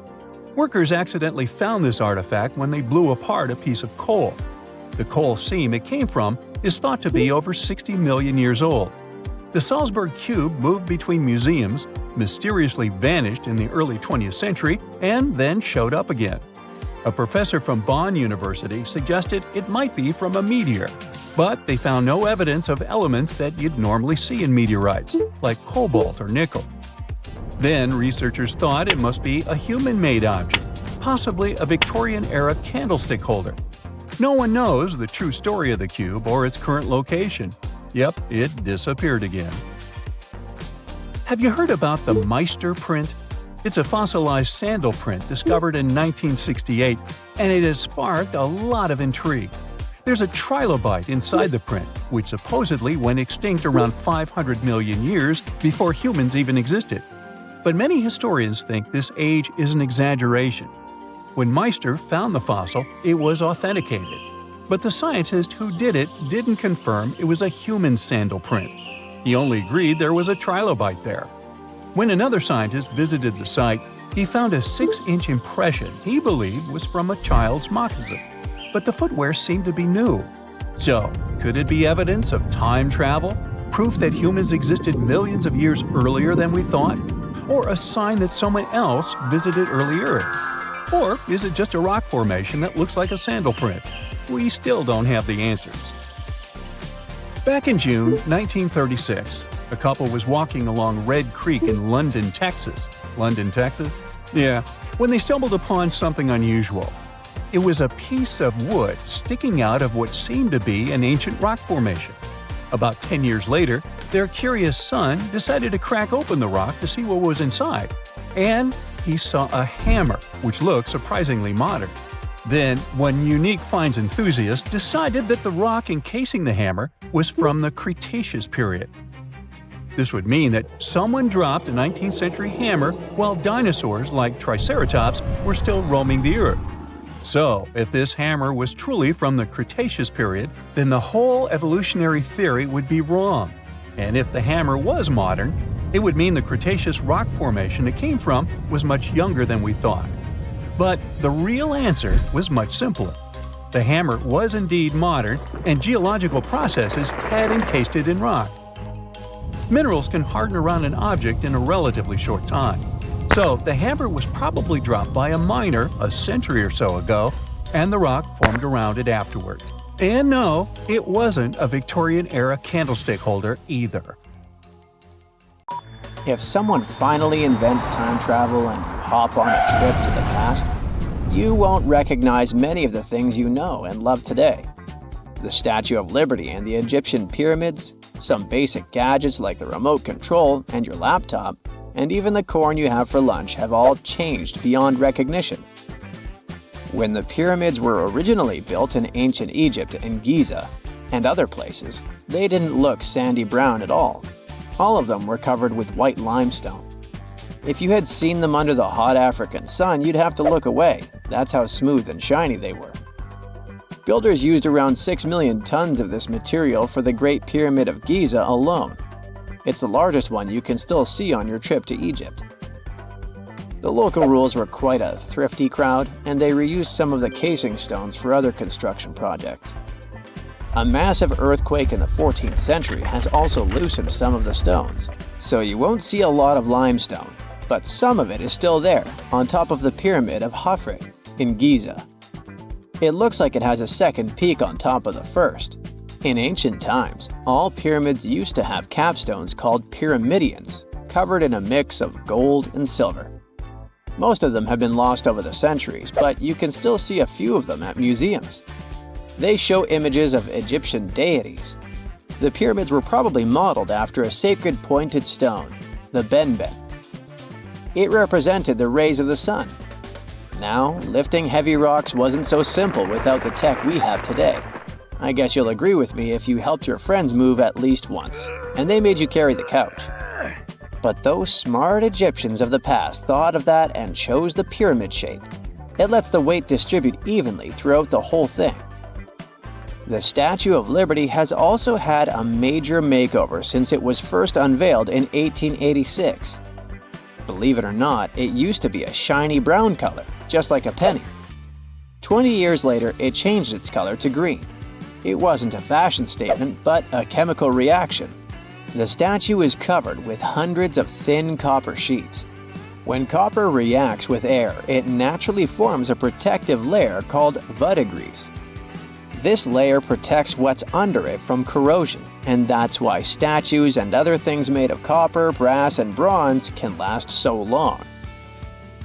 [SPEAKER 1] Workers accidentally found this artifact when they blew apart a piece of coal. The coal seam it came from is thought to be over 60 million years old. The Salzburg Cube moved between museums, mysteriously vanished in the early 20th century, and then showed up again. A professor from Bonn University suggested it might be from a meteor, but they found no evidence of elements that you'd normally see in meteorites, like cobalt or nickel. Then researchers thought it must be a human-made object, possibly a Victorian-era candlestick holder. No one knows the true story of the cube or its current location. Yep, it disappeared again. Have you heard about the Meister print? It's a fossilized sandal print discovered in 1968, and it has sparked a lot of intrigue. There's a trilobite inside the print, which supposedly went extinct around 500 million years before humans even existed. But many historians think this age is an exaggeration. When Meister found the fossil, it was authenticated. But the scientist who did it didn't confirm it was a human sandal print. He only agreed there was a trilobite there. When another scientist visited the site, he found a 6-inch impression he believed was from a child's moccasin. But the footwear seemed to be new. So, could it be evidence of time travel? Proof that humans existed millions of years earlier than we thought? Or a sign that someone else visited early Earth? Or is it just a rock formation that looks like a sandal print? We still don't have the answers. Back in June 1936, a couple was walking along Red Creek in London, Texas. London, Texas? Yeah, when they stumbled upon something unusual. It was a piece of wood sticking out of what seemed to be an ancient rock formation. About 10 years later, their curious son decided to crack open the rock to see what was inside. And he saw a hammer, which looked surprisingly modern. Then, one unique finds enthusiast decided that the rock encasing the hammer was from the Cretaceous period. This would mean that someone dropped a 19th century hammer while dinosaurs like Triceratops were still roaming the earth. So, if this hammer was truly from the Cretaceous period, then the whole evolutionary theory would be wrong. And if the hammer was modern, it would mean the Cretaceous rock formation it came from was much younger than we thought. But the real answer was much simpler. The hammer was indeed modern, and geological processes had encased it in rock. Minerals can harden around an object in a relatively short time. So the hammer was probably dropped by a miner a century or so ago, and the rock formed around it afterwards. And no, it wasn't a Victorian-era candlestick holder either.
[SPEAKER 2] If someone finally invents time travel and you hop on a trip to the past, you won't recognize many of the things you know and love today. The Statue of Liberty and the Egyptian pyramids, some basic gadgets like the remote control and your laptop, and even the corn you have for lunch have all changed beyond recognition. When the pyramids were originally built in ancient Egypt and Giza and other places, they didn't look sandy brown at all. All of them were covered with white limestone. If you had seen them under the hot African sun, you'd have to look away. That's how smooth and shiny they were. Builders used around 6 million tons of this material for the Great Pyramid of Giza alone. It's the largest one you can still see on your trip to Egypt. The local rules were quite a thrifty crowd, and they reused some of the casing stones for other construction projects. A massive earthquake in the 14th century has also loosened some of the stones, so you won't see a lot of limestone, but some of it is still there, on top of the Pyramid of Khafre in Giza. It looks like it has a second peak on top of the first. In ancient times, all pyramids used to have capstones called pyramidions, covered in a mix of gold and silver. Most of them have been lost over the centuries, but you can still see a few of them at museums. They show images of Egyptian deities. The pyramids were probably modeled after a sacred pointed stone, the benben. It represented the rays of the sun. Now, lifting heavy rocks wasn't so simple without the tech we have today. I guess you'll agree with me if you helped your friends move at least once, and they made you carry the couch. But those smart Egyptians of the past thought of that and chose the pyramid shape. It lets the weight distribute evenly throughout the whole thing. The Statue of Liberty has also had a major makeover since it was first unveiled in 1886. Believe it or not, it used to be a shiny brown color, just like a penny. 20 years later, it changed its color to green. It wasn't a fashion statement, but a chemical reaction. The statue is covered with hundreds of thin copper sheets. When copper reacts with air, it naturally forms a protective layer called verdigris. This layer protects what's under it from corrosion, and that's why statues and other things made of copper, brass, and bronze can last so long.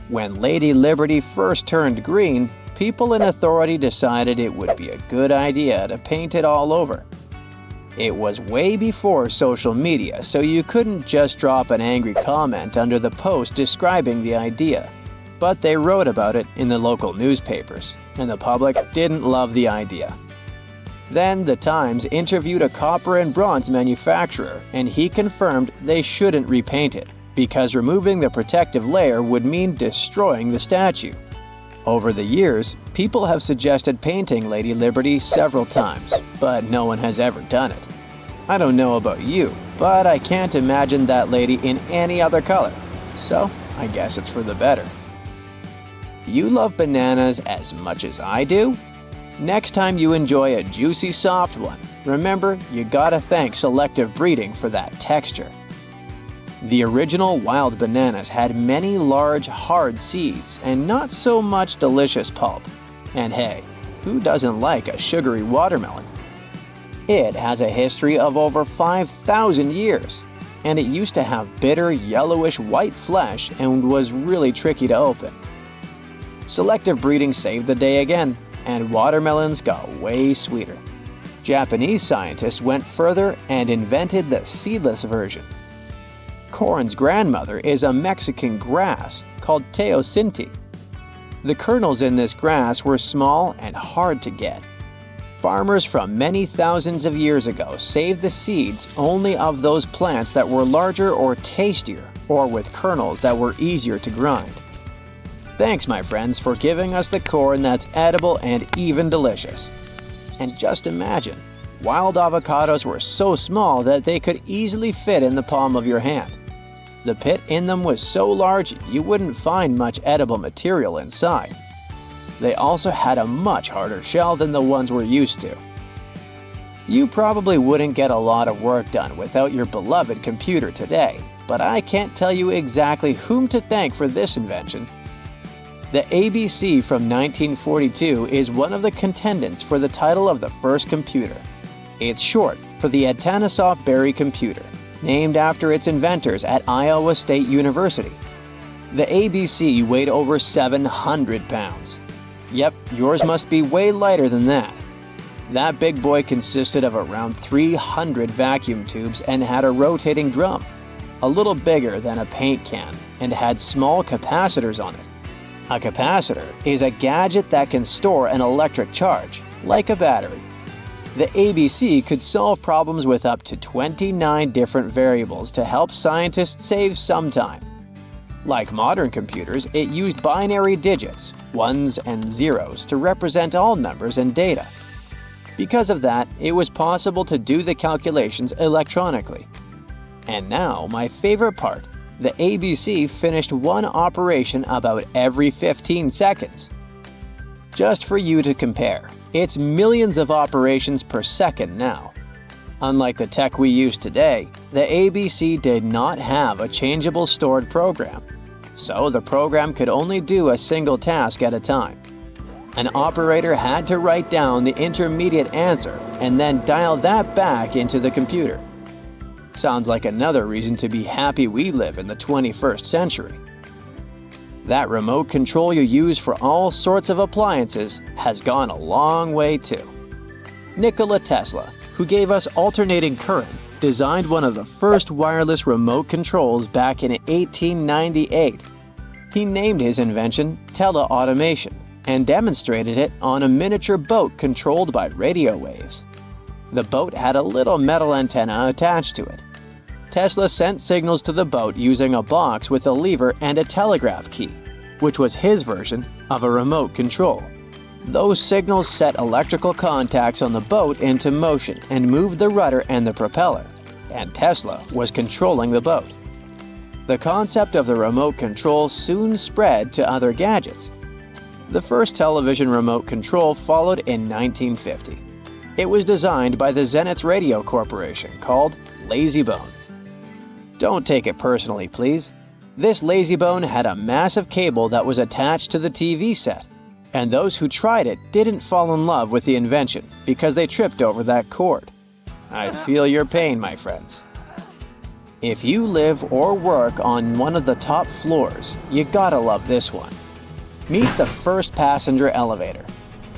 [SPEAKER 2] When Lady Liberty first turned green, people in authority decided it would be a good idea to paint it all over. It was way before social media, so you couldn't just drop an angry comment under the post describing the idea. But they wrote about it in the local newspapers, and the public didn't love the idea. Then the Times interviewed a copper and bronze manufacturer, and he confirmed they shouldn't repaint it, because removing the protective layer would mean destroying the statue. Over the years, people have suggested painting Lady Liberty several times, but no one has ever done it. I don't know about you, but I can't imagine that lady in any other color, so I guess it's for the better. You love bananas as much as I do? Next time you enjoy a juicy soft one, remember you gotta thank selective breeding for that texture. The original wild bananas had many large, hard seeds and not so much delicious pulp. And hey, who doesn't like a sugary watermelon? It has a history of over 5,000 years, and it used to have bitter, yellowish white flesh and was really tricky to open. Selective breeding saved the day again, and watermelons got way sweeter. Japanese scientists went further and invented the seedless version. Corn's grandmother is a Mexican grass called teosinte. The kernels in this grass were small and hard to get. Farmers from many thousands of years ago saved the seeds only of those plants that were larger or tastier, or with kernels that were easier to grind. Thanks, my friends, for giving us the corn that's edible and even delicious. And just imagine, wild avocados were so small that they could easily fit in the palm of your hand. The pit in them was so large you wouldn't find much edible material inside. They also had a much harder shell than the ones we're used to. You probably wouldn't get a lot of work done without your beloved computer today, but I can't tell you exactly whom to thank for this invention. The ABC from 1942 is one of the contendants for the title of the first computer. It's short for the Atanasoff Berry computer, named after its inventors at Iowa State University. The ABC weighed over 700 pounds. Yep, yours must be way lighter than that. That big boy consisted of around 300 vacuum tubes and had a rotating drum, a little bigger than a paint can, and had small capacitors on it. A capacitor is a gadget that can store an electric charge, like a battery. The ABC could solve problems with up to 29 different variables to help scientists save some time. Like modern computers, it used binary digits, ones and zeros, to represent all numbers and data. Because of that, it was possible to do the calculations electronically. And now, my favorite part, the ABC finished one operation about every 15 seconds. Just for you to compare, it's millions of operations per second now. Unlike the tech we use today, the ABC did not have a changeable stored program, so the program could only do a single task at a time. An operator had to write down the intermediate answer and then dial that back into the computer. Sounds like another reason to be happy we live in the 21st century. That remote control you use for all sorts of appliances has gone a long way too. Nikola Tesla, who gave us alternating current, designed one of the first wireless remote controls back in 1898. He named his invention teleautomation and demonstrated it on a miniature boat controlled by radio waves. The boat had a little metal antenna attached to it. Tesla sent signals to the boat using a box with a lever and a telegraph key, which was his version of a remote control. Those signals set electrical contacts on the boat into motion and moved the rudder and the propeller, and Tesla was controlling the boat. The concept of the remote control soon spread to other gadgets. The first television remote control followed in 1950. It was designed by the Zenith Radio Corporation called LazyBone. Don't take it personally, please. This LazyBone had a massive cable that was attached to the TV set, and those who tried it didn't fall in love with the invention because they tripped over that cord. I feel your pain, my friends. If you live or work on one of the top floors, you gotta love this one. Meet the first passenger elevator.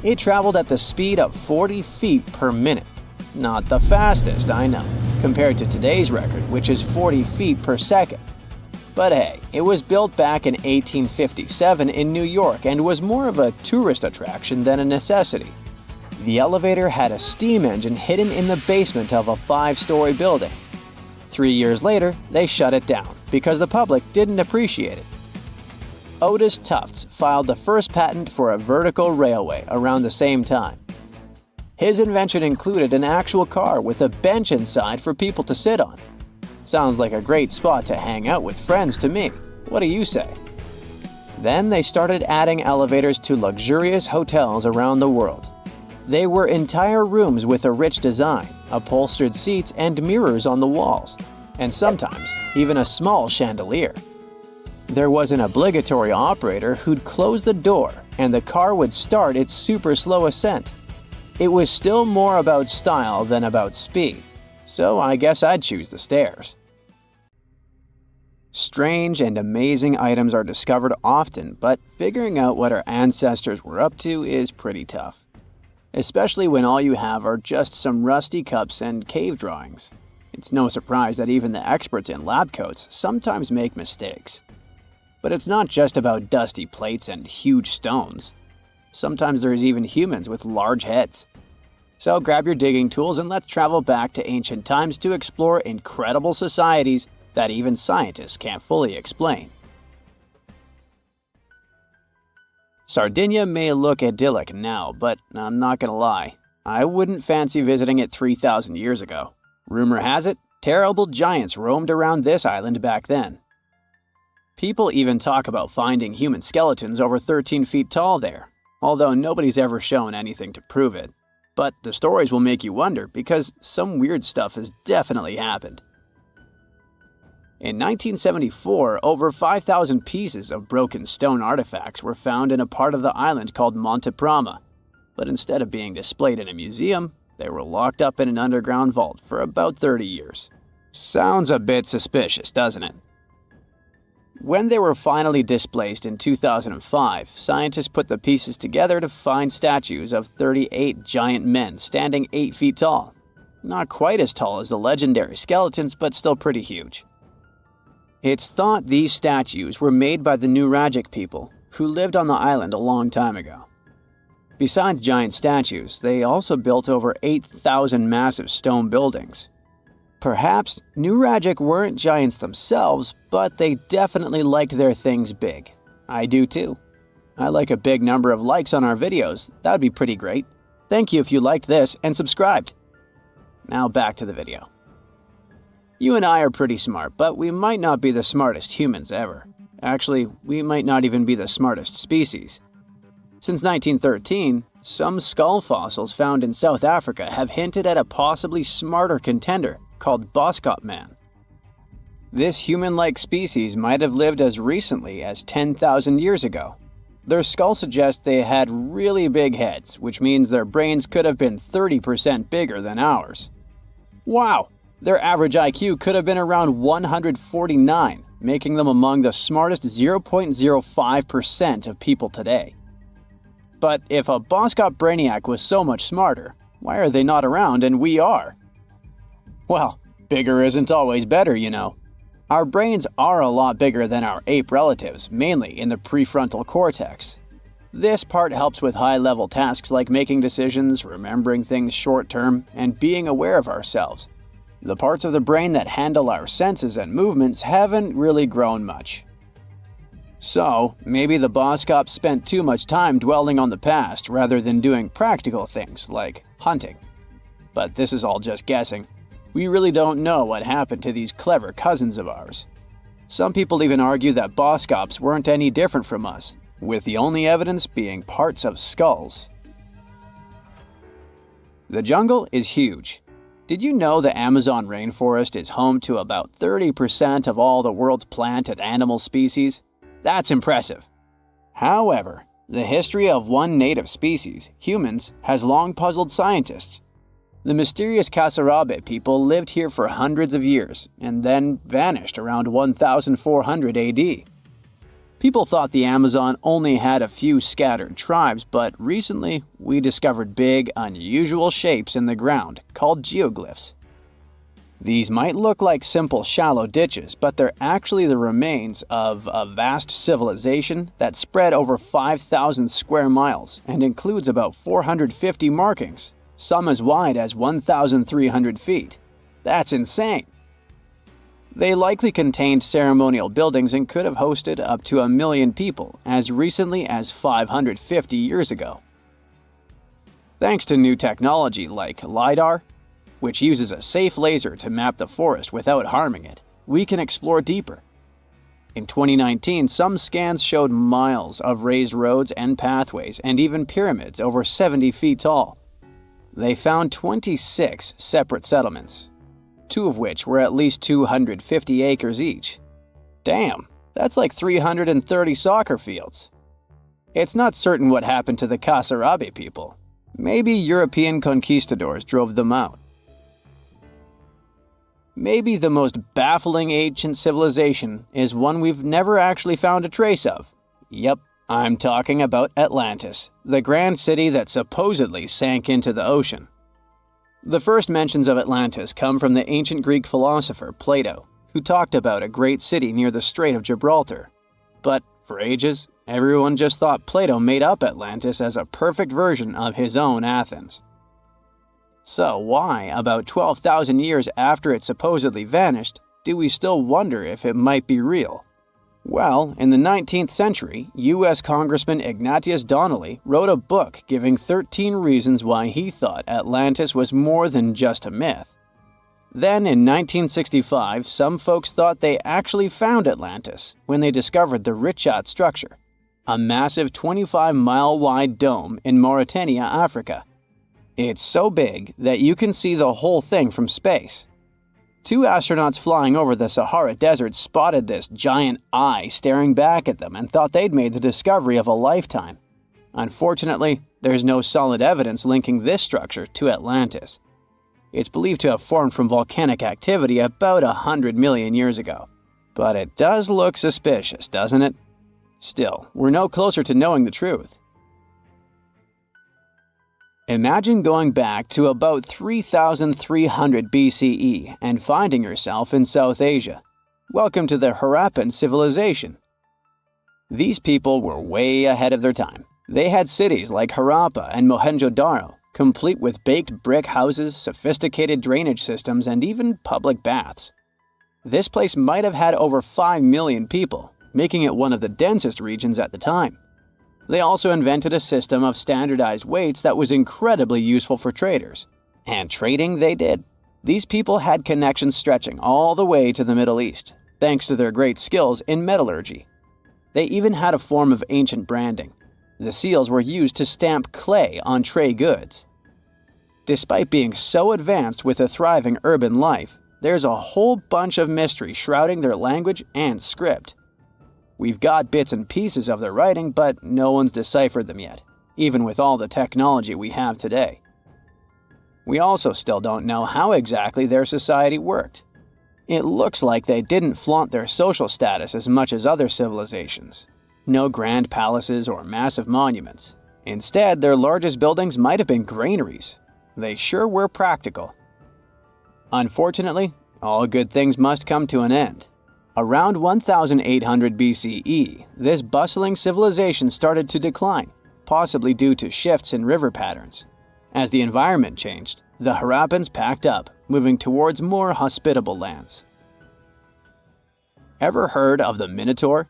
[SPEAKER 2] It traveled at the speed of 40 feet per minute. Not the fastest, I know, compared to today's record, which is 40 feet per second. But hey, it was built back in 1857 in New York and was more of a tourist attraction than a necessity. The elevator had a steam engine hidden in the basement of a 5-story building. 3 years later, they shut it down because the public didn't appreciate it. Otis Tufts filed the first patent for a vertical railway around the same time. His invention included an actual car with a bench inside for people to sit on. Sounds like a great spot to hang out with friends to me. What do you say? Then they started adding elevators to luxurious hotels around the world. They were entire rooms with a rich design, upholstered seats and mirrors on the walls, and sometimes even a small chandelier. There was an obligatory operator who'd close the door and the car would start its super slow ascent. It was still more about style than about speed, so I guess I'd choose the stairs. Strange and amazing items are discovered often, but figuring out what our ancestors were up to is pretty tough. Especially when all you have are just some rusty cups and cave drawings. It's no surprise that even the experts in lab coats sometimes make mistakes. But it's not just about dusty plates and huge stones. Sometimes there's even humans with large heads. So grab your digging tools and let's travel back to ancient times to explore incredible societies that even scientists can't fully explain. Sardinia may look idyllic now, but I'm not gonna lie, I wouldn't fancy visiting it 3,000 years ago. Rumor has it, terrible giants roamed around this island back then. People even talk about finding human skeletons over 13 feet tall there, although nobody's ever shown anything to prove it. But the stories will make you wonder because some weird stuff has definitely happened. In 1974, over 5,000 pieces of broken stone artifacts were found in a part of the island called Monte Prama, but instead of being displayed in a museum, they were locked up in an underground vault for about 30 years. Sounds a bit suspicious, doesn't it? When they were finally displaced in 2005, scientists put the pieces together to find statues of 38 giant men standing 8 feet tall. Not quite as tall as the legendary skeletons, but still pretty huge. It's thought these statues were made by the Nuragic people, who lived on the island a long time ago. Besides giant statues, they also built over 8,000 massive stone buildings. Perhaps Nuragic weren't giants themselves, but they definitely liked their things big. I do too. I like a big number of likes on our videos. That would be pretty great. Thank you if you liked this and subscribed. Now back to the video. You and I are pretty smart, but we might not be the smartest humans ever. Actually, we might not even be the smartest species. Since 1913, some skull fossils found in South Africa have hinted at a possibly smarter contender called Boskop Man. This human-like species might have lived as recently as 10,000 years ago. Their skull suggests they had really big heads, which means their brains could have been 30% bigger than ours. Wow, Their average IQ could have been around 149, making them among the smartest 0.05% of people today. But if a Boskop brainiac was so much smarter, why are they not around and we are? Well, bigger isn't always better, you know. Our brains are a lot bigger than our ape relatives, mainly in the prefrontal cortex. This part helps with high-level tasks like making decisions, remembering things short-term, and being aware of ourselves. The parts of the brain that handle our senses and movements haven't really grown much. So, maybe the Boskops spent too much time dwelling on the past rather than doing practical things like hunting. But this is all just guessing. We really don't know what happened to these clever cousins of ours. Some people even argue that Boskops weren't any different from us, with the only evidence being parts of skulls. The jungle is huge. Did you know the Amazon rainforest is home to about 30% of all the world's plant and animal species? That's impressive. However, the history of one native species, humans, has long puzzled scientists. The mysterious Kasarabe people lived here for hundreds of years and then vanished around 1400 AD. People thought the Amazon only had a few scattered tribes, but recently we discovered big, unusual shapes in the ground called geoglyphs. These might look like simple shallow ditches, but they're actually the remains of a vast civilization that spread over 5,000 square miles and includes about 450 markings. Some as wide as 1,300 feet. That's insane! They likely contained ceremonial buildings and could have hosted up to 1 million people as recently as 550 years ago. Thanks to new technology like LiDAR, which uses a safe laser to map the forest without harming it, we can explore deeper. In 2019, some scans showed miles of raised roads and pathways and even pyramids over 70 feet tall. They found 26 separate settlements, 2 of which were at least 250 acres each. Damn, that's like 330 soccer fields. It's not certain what happened to the Kasarabe people. Maybe European conquistadors drove them out. Maybe the most baffling ancient civilization is one we've never actually found a trace of. Yep. I'm talking about Atlantis, the grand city that supposedly sank into the ocean. The first mentions of Atlantis come from the ancient Greek philosopher Plato, who talked about a great city near the Strait of Gibraltar. But for ages, everyone just thought Plato made up Atlantis as a perfect version of his own Athens. So why, about 12,000 years after it supposedly vanished, do we still wonder if it might be real? Well, in the 19th century, U.S. Congressman Ignatius Donnelly wrote a book giving 13 reasons why he thought Atlantis was more than just a myth. Then, in 1965, some folks thought they actually found Atlantis when they discovered the Richat structure, a massive 25-mile-wide dome in Mauritania, Africa. It's so big that you can see the whole thing from space. 2 astronauts flying over the Sahara Desert spotted this giant eye staring back at them and thought they'd made the discovery of a lifetime. Unfortunately, there's no solid evidence linking this structure to Atlantis. It's believed to have formed from volcanic activity about 100 million years ago. But it does look suspicious, doesn't it? Still, we're no closer to knowing the truth. Imagine going back to about 3,300 BCE and finding yourself in South Asia. Welcome to the Harappan civilization. These people were way ahead of their time. They had cities like Harappa and Mohenjo-Daro, complete with baked brick houses, sophisticated drainage systems, and even public baths. This place might have had over 5 million people, making it one of the densest regions at the time. They also invented a system of standardized weights that was incredibly useful for traders. And trading they did. These people had connections stretching all the way to the Middle East, thanks to their great skills in metallurgy. They even had a form of ancient branding. The seals were used to stamp clay on tray goods. Despite being so advanced with a thriving urban life, there's a whole bunch of mystery shrouding their language and script. We've got bits and pieces of their writing, but no one's deciphered them yet, even with all the technology we have today. We also still don't know how exactly their society worked. It looks like they didn't flaunt their social status as much as other civilizations. No grand palaces or massive monuments. Instead, their largest buildings might have been granaries. They sure were practical. Unfortunately, all good things must come to an end. Around 1800 BCE, this bustling civilization started to decline, possibly due to shifts in river patterns. As the environment changed, the Harappans packed up, moving towards more hospitable lands. Ever heard of the Minotaur?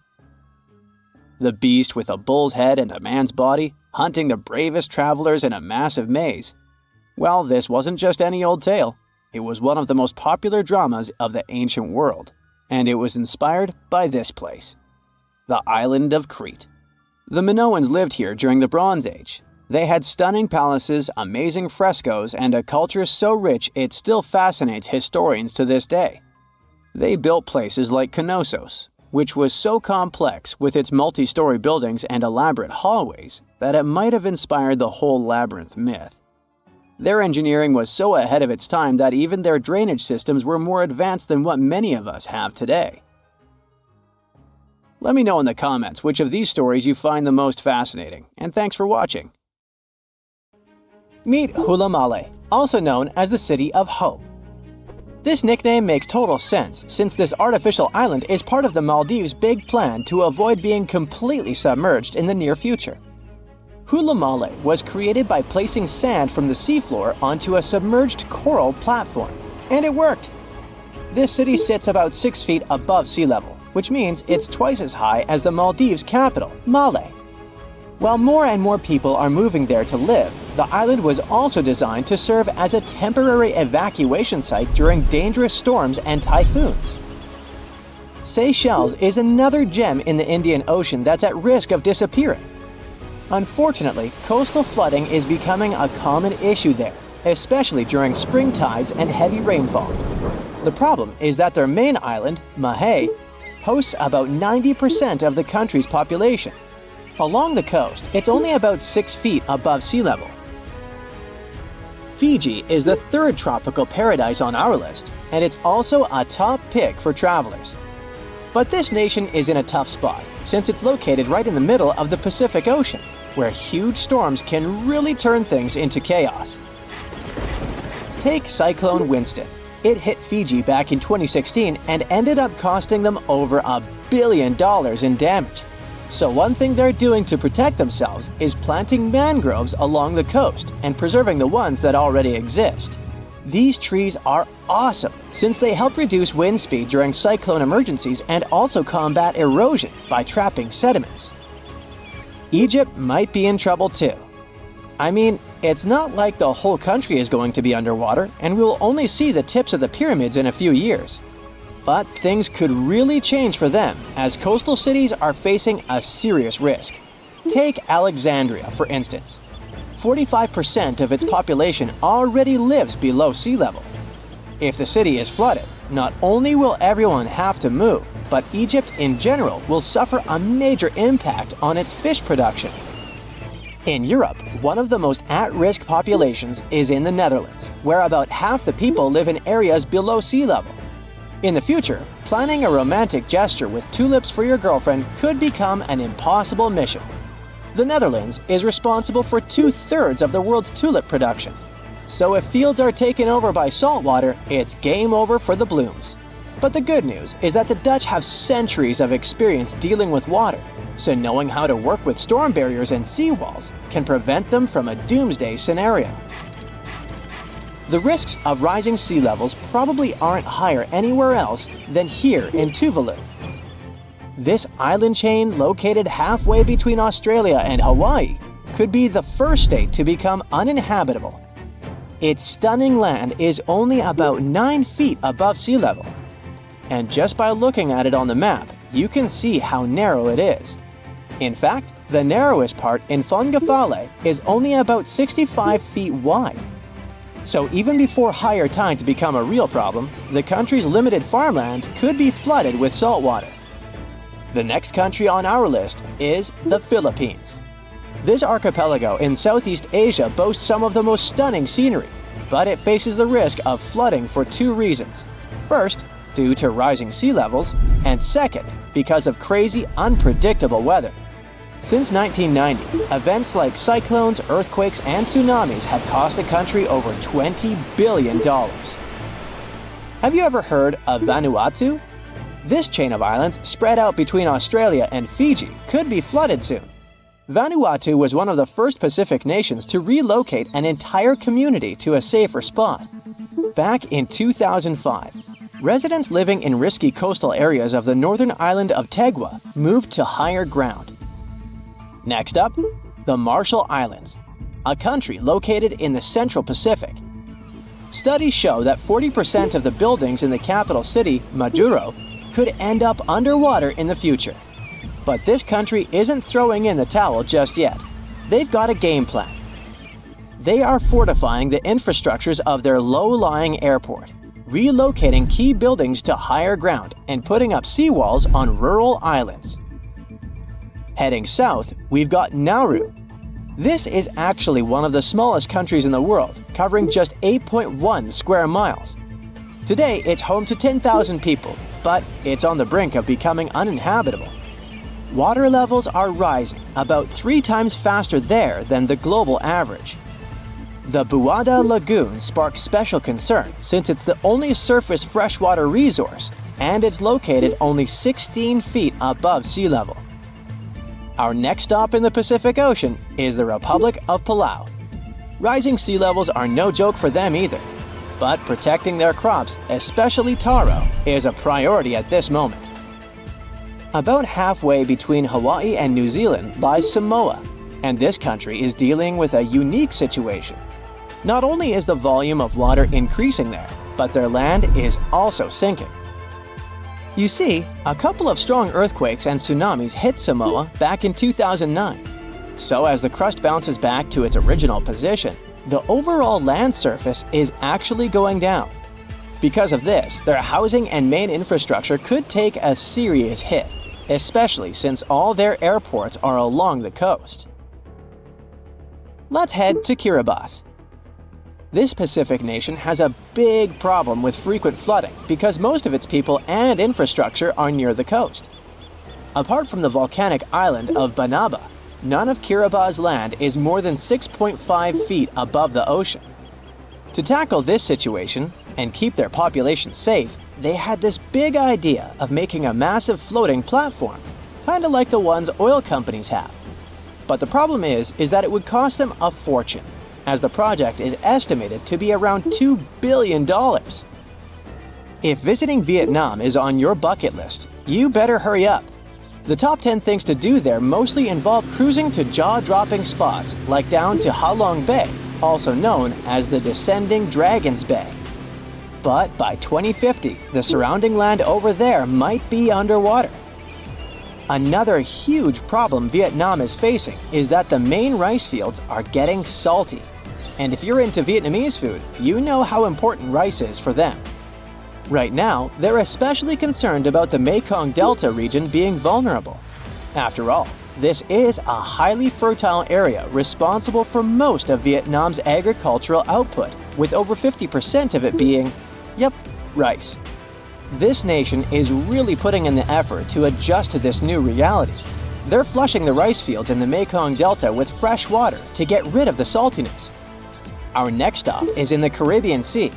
[SPEAKER 2] The beast with a bull's head and a man's body, hunting the bravest travelers in a massive maze. Well, this wasn't just any old tale. It was one of the most popular dramas of the ancient world, and it was inspired by this place, the island of Crete. The Minoans lived here during the Bronze Age. They had stunning palaces, amazing frescoes, and a culture so rich it still fascinates historians to this day. They built places like Knossos, which was so complex with its multi-story buildings and elaborate hallways that it might have inspired the whole labyrinth myth. Their engineering was so ahead of its time that even their drainage systems were more advanced than what many of us have today. Let me know in the comments which of these stories you find the most fascinating, and thanks for watching. Meet Hulamale, also known as the City of Hope. This nickname makes total sense since this artificial island is part of the Maldives' big plan to avoid being completely submerged in the near future. Hulamale was created by placing sand from the seafloor onto a submerged coral platform, and it worked. This city sits about 6 feet above sea level, which means it's twice as high as the Maldives' capital, Male. While more and more people are moving there to live, the island was also designed to serve as a temporary evacuation site during dangerous storms and typhoons. Seychelles is another gem in the Indian Ocean that's at risk of disappearing. Unfortunately, coastal flooding is becoming a common issue there, especially during spring tides and heavy rainfall. The problem is that their main island, Mahé, hosts about 90% of the country's population. Along the coast, it's only about 6 feet above sea level. Fiji is the third tropical paradise on our list, and it's also a top pick for travelers. But this nation is in a tough spot, since it's located right in the middle of the Pacific Ocean, where huge storms can really turn things into chaos. Take Cyclone Winston. It hit Fiji back in 2016 and ended up costing them over $1 billion in damage. So one thing they're doing to protect themselves is planting mangroves along the coast and preserving the ones that already exist. These trees are awesome since they help reduce wind speed during cyclone emergencies and also combat erosion by trapping sediments. Egypt might be in trouble too. I mean, it's not like the whole country is going to be underwater and we'll only see the tips of the pyramids in a few years. But things could really change for them as coastal cities are facing a serious risk. Take Alexandria, for instance. 45% of its population already lives below sea level. If the city is flooded, not only will everyone have to move, but Egypt in general will suffer a major impact on its fish production. In Europe, one of the most at-risk populations is in the Netherlands, where about half the people live in areas below sea level. In the future, planning a romantic gesture with tulips for your girlfriend could become an impossible mission. The Netherlands is responsible for 2/3 of the world's tulip production. So if fields are taken over by saltwater, it's game over for the blooms. But the good news is that the Dutch have centuries of experience dealing with water, so knowing how to work with storm barriers and seawalls can prevent them from a doomsday scenario. The risks of rising sea levels probably aren't higher anywhere else than here in Tuvalu. This island chain, located halfway between Australia and Hawaii, could be the first state to become uninhabitable. Its stunning land is only about 9 feet above sea level. And just by looking at it on the map, you can see how narrow it is. In fact, the narrowest part in Fongafale is only about 65 feet wide. So even before higher tides become a real problem, the country's limited farmland could be flooded with saltwater. The next country on our list is the Philippines. This archipelago in Southeast Asia boasts some of the most stunning scenery. but it faces the risk of flooding for two reasons. First, due to rising sea levels, and second, because of crazy, unpredictable weather. Since 1990, events like cyclones, earthquakes, and tsunamis have cost the country over $20 billion. Have you ever heard of Vanuatu? This chain of islands, spread out between Australia and Fiji, could be flooded soon. Vanuatu was one of the first Pacific nations to relocate an entire community to a safer spot. Back in 2005, residents living in risky coastal areas of the northern island of Tegua moved to higher ground. Next up, the Marshall Islands, a country located in the Central Pacific. Studies show that 40% of the buildings in the capital city, Majuro, could end up underwater in the future. But this country isn't throwing in the towel just yet. They've got a game plan. They are fortifying the infrastructures of their low-lying airport, relocating key buildings to higher ground, and putting up seawalls on rural islands. Heading south, we've got Nauru. This is actually one of the smallest countries in the world, covering just 8.1 square miles. Today, it's home to 10,000 people, but it's on the brink of becoming uninhabitable. Water levels are rising about 3 times faster there than the global average. The Buada Lagoon sparks special concern since it's the only surface freshwater resource, and it's located only 16 feet above sea level. Our next stop in the Pacific Ocean is the Republic of Palau. Rising sea levels are no joke for them either, but protecting their crops, especially taro, is a priority at this moment. About halfway between Hawaii and New Zealand lies Samoa, and this country is dealing with a unique situation. Not only is the volume of water increasing there, but their land is also sinking. You see, a couple of strong earthquakes and tsunamis hit Samoa back in 2009. So as the crust bounces back to its original position, the overall land surface is actually going down. Because of this, their housing and main infrastructure could take a serious hit, especially since all their airports are along the coast. Let's head to Kiribati. This Pacific nation has a big problem with frequent flooding because most of its people and infrastructure are near the coast. Apart from the volcanic island of Banaba, none of Kiribati's land is more than 6.5 feet above the ocean. To tackle this situation and keep their population safe, they had this big idea of making a massive floating platform, kind of like the ones oil companies have. But the problem is that it would cost them a fortune, as the project is estimated to be around $2 billion. If visiting Vietnam is on your bucket list, you better hurry up. The top 10 things to do there mostly involve cruising to jaw-dropping spots like down to Ha Long Bay, also known as the Descending Dragons Bay. But by 2050, the surrounding land over there might be underwater. Another huge problem Vietnam is facing is that the main rice fields are getting salty. And if you're into Vietnamese food, you know how important rice is for them. Right now, they're especially concerned about the Mekong Delta region being vulnerable. After all, this is a highly fertile area responsible for most of Vietnam's agricultural output, with over 50% of it being, rice. This nation is really putting in the effort to adjust to this new reality. They're flushing the rice fields in the Mekong Delta with fresh water to get rid of the saltiness. Our next stop is in the Caribbean Sea.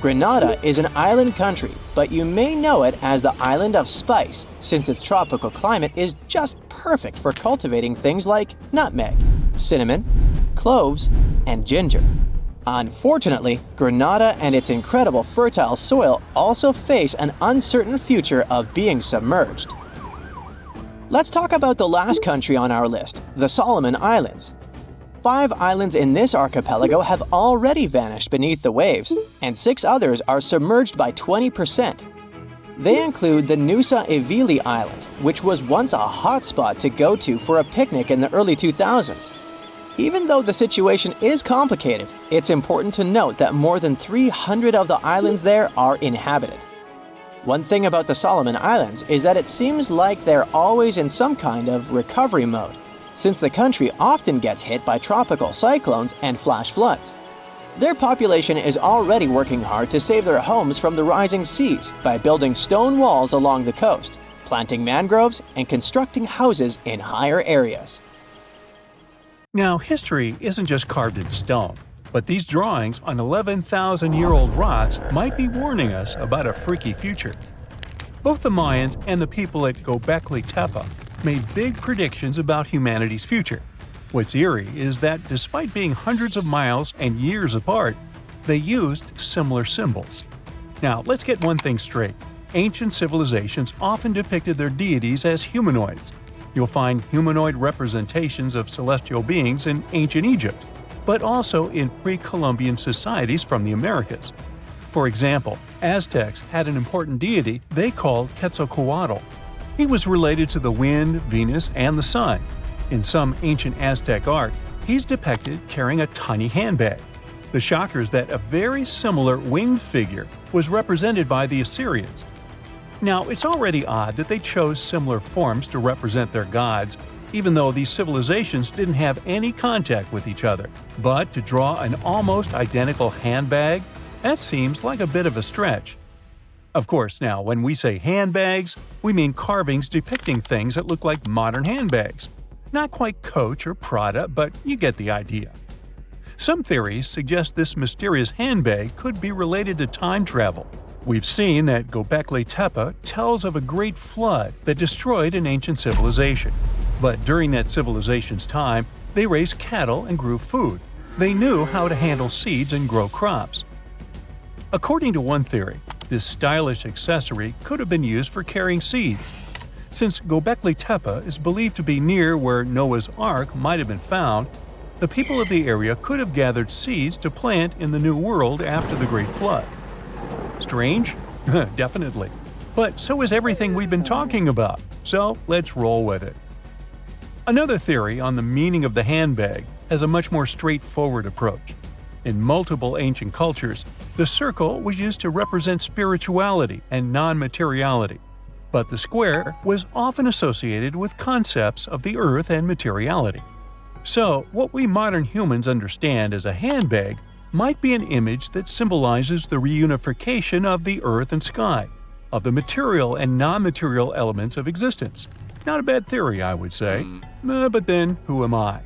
[SPEAKER 2] Grenada is an island country, but you may know it as the Island of Spice since its tropical climate is just perfect for cultivating things like nutmeg, cinnamon, cloves, and ginger. Unfortunately, Grenada and its incredible fertile soil also face an uncertain future of being submerged. Let's talk about the last country on our list, the Solomon Islands. 5 islands in this archipelago have already vanished beneath the waves, and 6 others are submerged by 20%. They include the Nusa Evili Island, which was once a hotspot to go to for a picnic in the early 2000s. Even though the situation is complicated, it's important to note that more than 300 of the islands there are inhabited. One thing about the Solomon Islands is that it seems like they're always in some kind of recovery mode, since the country often gets hit by tropical cyclones and flash floods. Their population is already working hard to save their homes from the rising seas by building stone walls along the coast, planting mangroves, and constructing houses in higher areas.
[SPEAKER 1] Now, history isn't just carved in stone, but these drawings on 11,000-year-old rocks might be warning us about a freaky future. Both the Mayans and the people at Göbekli Tepe made big predictions about humanity's future. What's eerie is that despite being hundreds of miles and years apart, they used similar symbols. Now, let's get one thing straight. Ancient civilizations often depicted their deities as humanoids. You'll find humanoid representations of celestial beings in ancient Egypt, but also in pre-Columbian societies from the Americas. For example, Aztecs had an important deity they called Quetzalcoatl. He was related to the wind, Venus, and the sun. In some ancient Aztec art, he's depicted carrying a tiny handbag. The shocker is that a very similar winged figure was represented by the Assyrians. Now, it's already odd that they chose similar forms to represent their gods, even though these civilizations didn't have any contact with each other. But to draw an almost identical handbag, that seems like a bit of a stretch. Of course, now, when we say handbags, we mean carvings depicting things that look like modern handbags. Not quite Coach or Prada, but you get the idea. Some theories suggest this mysterious handbag could be related to time travel. We've seen that Göbekli Tepe tells of a great flood that destroyed an ancient civilization. But during that civilization's time, they raised cattle and grew food. They knew how to handle seeds and grow crops. According to one theory, this stylish accessory could have been used for carrying seeds. Since Göbekli Tepe is believed to be near where Noah's Ark might have been found, the people of the area could have gathered seeds to plant in the New World after the Great Flood. Strange? Definitely. But so is everything we've been talking about, so let's roll with it. Another theory on the meaning of the handbag has a much more straightforward approach. In multiple ancient cultures, the circle was used to represent spirituality and non-materiality, but the square was often associated with concepts of the earth and materiality. So, what we modern humans understand as a handbag might be an image that symbolizes the reunification of the earth and sky, of the material and non-material elements of existence. Not a bad theory, I would say. But then, who am I?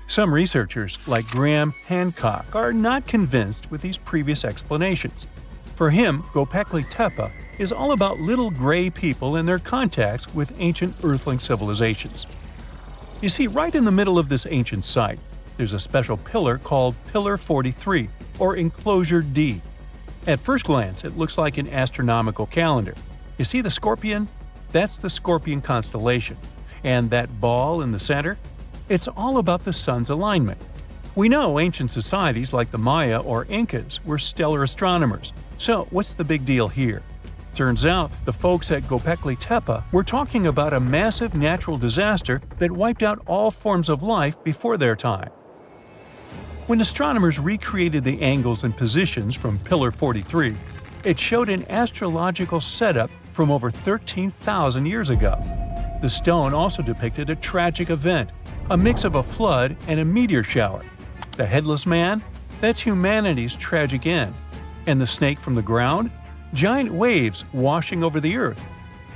[SPEAKER 1] Some researchers, like Graham Hancock, are not convinced with these previous explanations. For him, Göbekli Tepe is all about little gray people and their contacts with ancient earthling civilizations. You see, right in the middle of this ancient site, there's a special pillar called Pillar 43, or Enclosure D. At first glance, it looks like an astronomical calendar. You see the scorpion? That's the Scorpion constellation. And that ball in the center? It's all about the sun's alignment. We know ancient societies like the Maya or Incas were stellar astronomers. So what's the big deal here? Turns out the folks at Göbekli Tepe were talking about a massive natural disaster that wiped out all forms of life before their time. When astronomers recreated the angles and positions from Pillar 43, it showed an astrological setup from over 13,000 years ago. The stone also depicted a tragic event, a mix of a flood and a meteor shower. The headless man? That's humanity's tragic end. And the snake from the ground? Giant waves washing over the earth.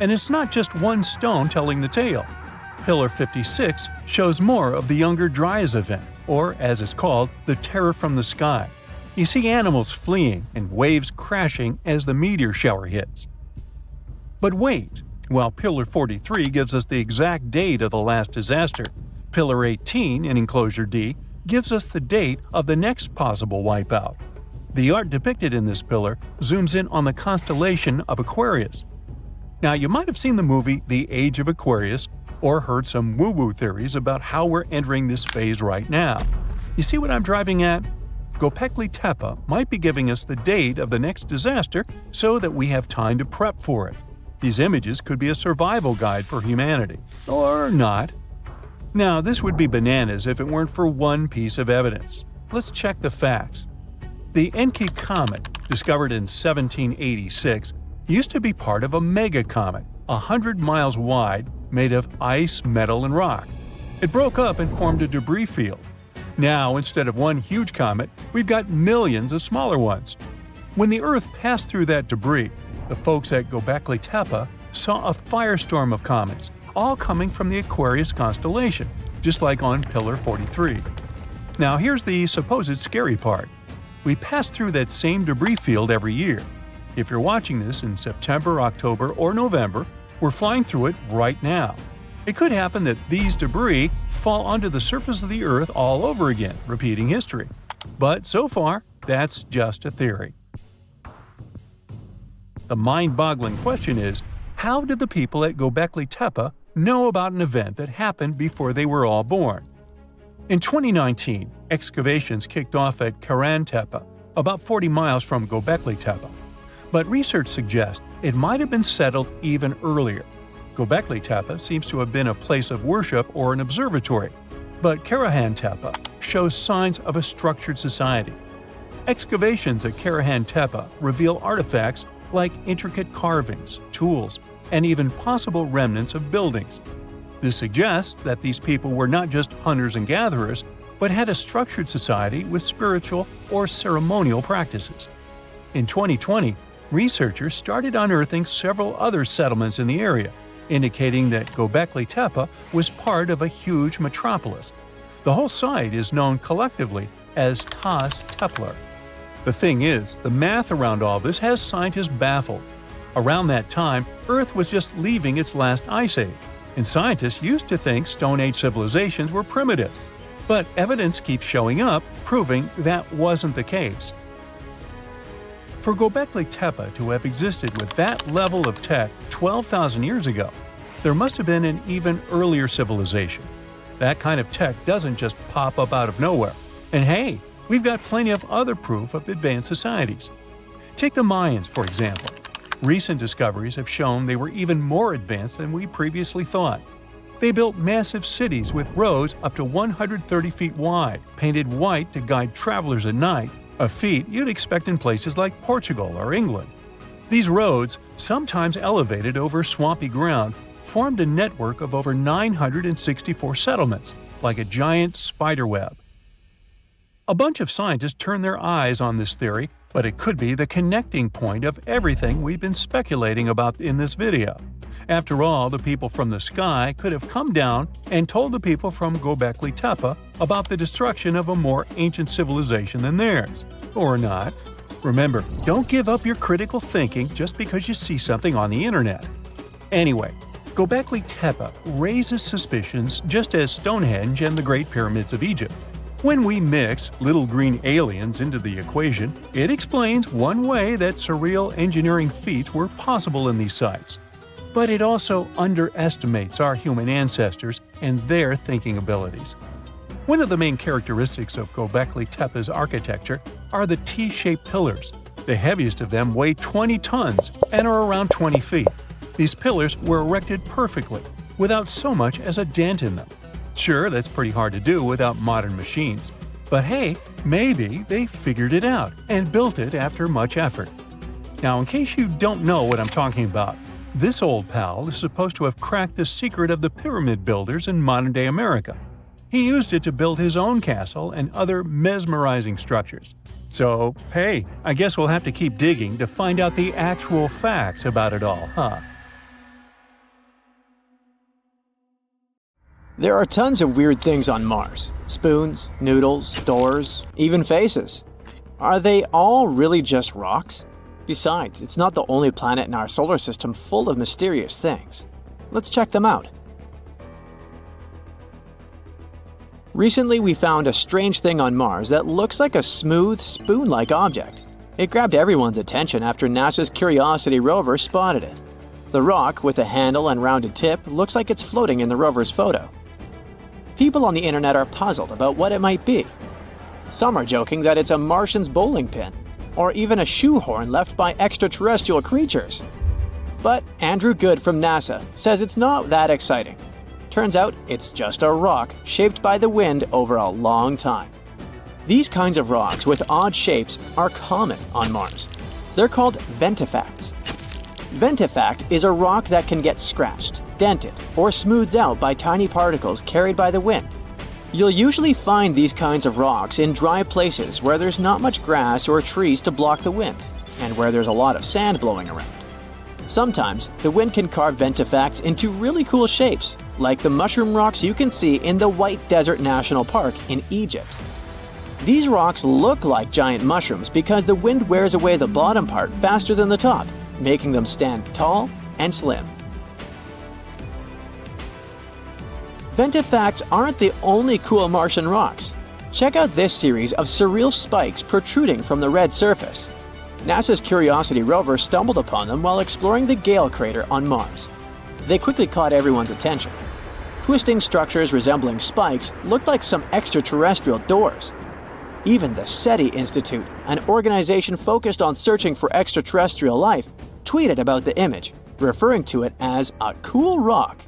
[SPEAKER 1] And it's not just one stone telling the tale. Pillar 56 shows more of the Younger Dryas event, or as it's called, the terror from the sky. You see animals fleeing and waves crashing as the meteor shower hits. But wait, while Pillar 43 gives us the exact date of the last disaster, Pillar 18 in Enclosure D gives us the date of the next possible wipeout. The art depicted in this pillar zooms in on the constellation of Aquarius. Now, you might have seen the movie The Age of Aquarius or heard some woo-woo theories about how we're entering this phase right now. You see what I'm driving at? Göbekli Tepe might be giving us the date of the next disaster so that we have time to prep for it. These images could be a survival guide for humanity. Or not. Now, this would be bananas if it weren't for one piece of evidence. Let's check the facts. The Encke comet, discovered in 1786, used to be part of a megacomet, 100 miles wide, made of ice, metal, and rock. It broke up and formed a debris field. Now, instead of one huge comet, we've got millions of smaller ones. When the Earth passed through that debris, the folks at Göbekli Tepe saw a firestorm of comets, all coming from the Aquarius constellation, just like on Pillar 43. Now here's the supposed scary part. We pass through that same debris field every year. If you're watching this in September, October, or November, we're flying through it right now. It could happen that these debris fall onto the surface of the Earth all over again, repeating history. But so far, that's just a theory. The mind-boggling question is, how did the people at Göbekli Tepe know about an event that happened before they were all born? In 2019, excavations kicked off at Karahan Tepe, about 40 miles from Göbekli Tepe. But research suggests it might have been settled even earlier. Göbekli Tepe seems to have been a place of worship or an observatory, but Karahan Tepe shows signs of a structured society. Excavations at Karahan Tepe reveal artifacts like intricate carvings, tools, and even possible remnants of buildings. This suggests that these people were not just hunters and gatherers, but had a structured society with spiritual or ceremonial practices. In 2020, researchers started unearthing several other settlements in the area, indicating that Göbekli Tepe was part of a huge metropolis. The whole site is known collectively as Tas Tepler. The thing is, the math around all this has scientists baffled. Around that time, Earth was just leaving its last ice age, and scientists used to think Stone Age civilizations were primitive. But evidence keeps showing up, proving that wasn't the case. For Göbekli Tepe to have existed with that level of tech 12,000 years ago, there must have been an even earlier civilization. That kind of tech doesn't just pop up out of nowhere. And hey, we've got plenty of other proof of advanced societies. Take the Mayans, for example. Recent discoveries have shown they were even more advanced than we previously thought. They built massive cities with roads up to 130 feet wide, painted white to guide travelers at night, a feat you'd expect in places like Portugal or England. These roads, sometimes elevated over swampy ground, formed a network of over 964 settlements, like a giant spider web. A bunch of scientists turned their eyes on this theory, but it could be the connecting point of everything we've been speculating about in this video. After all, the people from the sky could have come down and told the people from Göbekli Tepe about the destruction of a more ancient civilization than theirs. Or not. Remember, don't give up your critical thinking just because you see something on the internet. Anyway, Göbekli Tepe raises suspicions just as Stonehenge and the Great Pyramids of Egypt. When we mix little green aliens into the equation, it explains one way that surreal engineering feats were possible in these sites. But it also underestimates our human ancestors and their thinking abilities. One of the main characteristics of Göbekli Tepe's architecture are the T-shaped pillars. The heaviest of them weigh 20 tons and are around 20 feet. These pillars were erected perfectly, without so much as a dent in them. Sure, that's pretty hard to do without modern machines. But hey, maybe they figured it out and built it after much effort. Now, in case you don't know what I'm talking about, this old pal is supposed to have cracked the secret of the pyramid builders in modern-day America. He used it to build his own castle and other mesmerizing structures. So, hey, I guess we'll have to keep digging to find out the actual facts about it all, huh?
[SPEAKER 2] There are tons of weird things on Mars. Spoons, noodles, doors, even faces. Are they all really just rocks? Besides, it's not the only planet in our solar system full of mysterious things. Let's check them out. Recently, we found a strange thing on Mars that looks like a smooth, spoon-like object. It grabbed everyone's attention after NASA's Curiosity rover spotted it. The rock, with a handle and rounded tip, looks like it's floating in the rover's photo. People on the internet are puzzled about what it might be. Some are joking that it's a Martian's bowling pin, or even a shoehorn left by extraterrestrial creatures. But Andrew Good from NASA says it's not that exciting. Turns out it's just a rock shaped by the wind over a long time. These kinds of rocks with odd shapes are common on Mars. They're called ventifacts. Ventifact is a rock that can get scratched, dented, or smoothed out by tiny particles carried by the wind. You'll usually find these kinds of rocks in dry places where there's not much grass or trees to block the wind, and where there's a lot of sand blowing around. Sometimes, the wind can carve ventifacts into really cool shapes, like the mushroom rocks you can see in the White Desert National Park in Egypt. These rocks look like giant mushrooms because the wind wears away the bottom part faster than the top, making them stand tall and slim. Ventifacts aren't the only cool Martian rocks. Check out this series of surreal spikes protruding from the red surface. NASA's Curiosity rover stumbled upon them while exploring the Gale crater on Mars. They quickly caught everyone's attention. Twisting structures resembling spikes looked like some extraterrestrial doors. Even the SETI Institute, an organization focused on searching for extraterrestrial life, tweeted about the image, referring to it as a cool rock.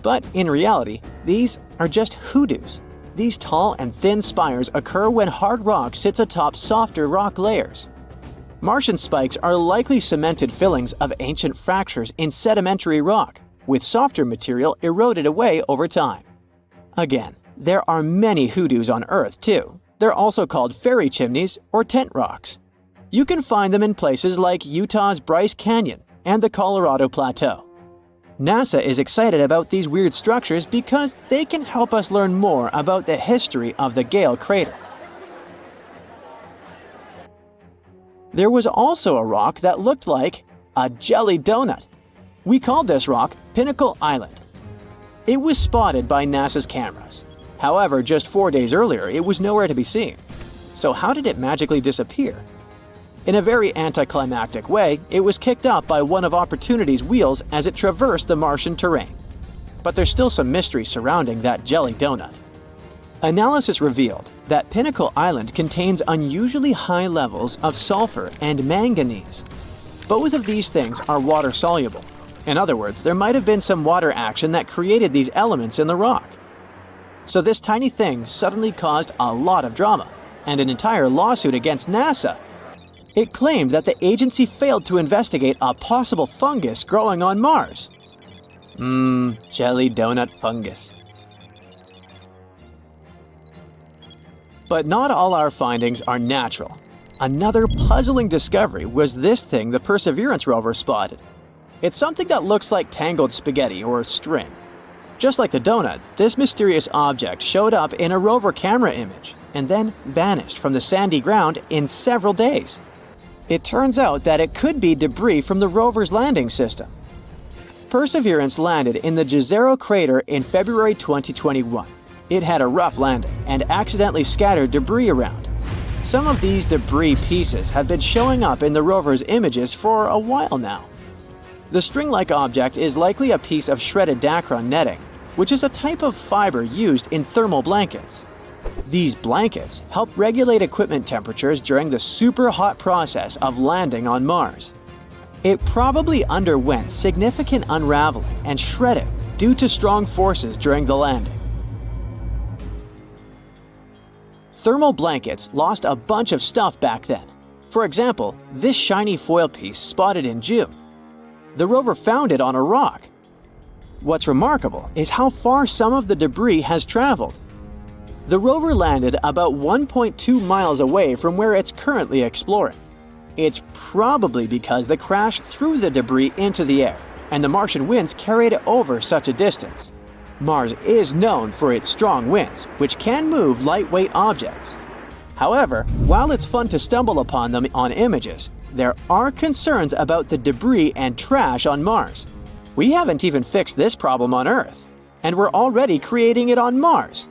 [SPEAKER 2] But in reality, these are just hoodoos. These tall and thin spires occur when hard rock sits atop softer rock layers. Martian spikes are likely cemented fillings of ancient fractures in sedimentary rock, with softer material eroded away over time. Again, there are many hoodoos on Earth too. They're also called fairy chimneys or tent rocks. You can find them in places like Utah's Bryce Canyon and the Colorado Plateau. NASA is excited about these weird structures because they can help us learn more about the history of the Gale crater. There was also a rock that looked like a jelly donut. We called this rock Pinnacle Island. It was spotted by NASA's cameras. However, just 4 days earlier, it was nowhere to be seen. So how did it magically disappear? In a very anticlimactic way, it was kicked up by one of Opportunity's wheels as it traversed the Martian terrain. But there's still some mystery surrounding that jelly donut. Analysis revealed that Pinnacle Island contains unusually high levels of sulfur and manganese. Both of these things are water-soluble. In other words, there might have been some water action that created these elements in the rock. So this tiny thing suddenly caused a lot of drama, and an entire lawsuit against NASA. It claimed that the agency failed to investigate a possible fungus growing on Mars. Jelly donut fungus. But not all our findings are natural. Another puzzling discovery was this thing the Perseverance rover spotted. It's something that looks like tangled spaghetti or string. Just like the donut, this mysterious object showed up in a rover camera image and then vanished from the sandy ground in several days. It turns out that it could be debris from the rover's landing system. Perseverance landed in the Jezero crater in February 2021. It had a rough landing and accidentally scattered debris around. Some of these debris pieces have been showing up in the rover's images for a while now. The string-like object is likely a piece of shredded Dacron netting, which is a type of fiber used in thermal blankets. These blankets help regulate equipment temperatures during the super hot process of landing on Mars. It probably underwent significant unraveling and shredding due to strong forces during the landing. Thermal blankets lost a bunch of stuff back then. For example, this shiny foil piece spotted in June. The rover found it on a rock. What's remarkable is how far some of the debris has traveled. The rover landed about 1.2 miles away from where it's currently exploring. It's probably because the crash threw the debris into the air, and the Martian winds carried it over such a distance. Mars is known for its strong winds, which can move lightweight objects. However, while it's fun to stumble upon them on images, there are concerns about the debris and trash on Mars. We haven't even fixed this problem on Earth, and we're already creating it on Mars.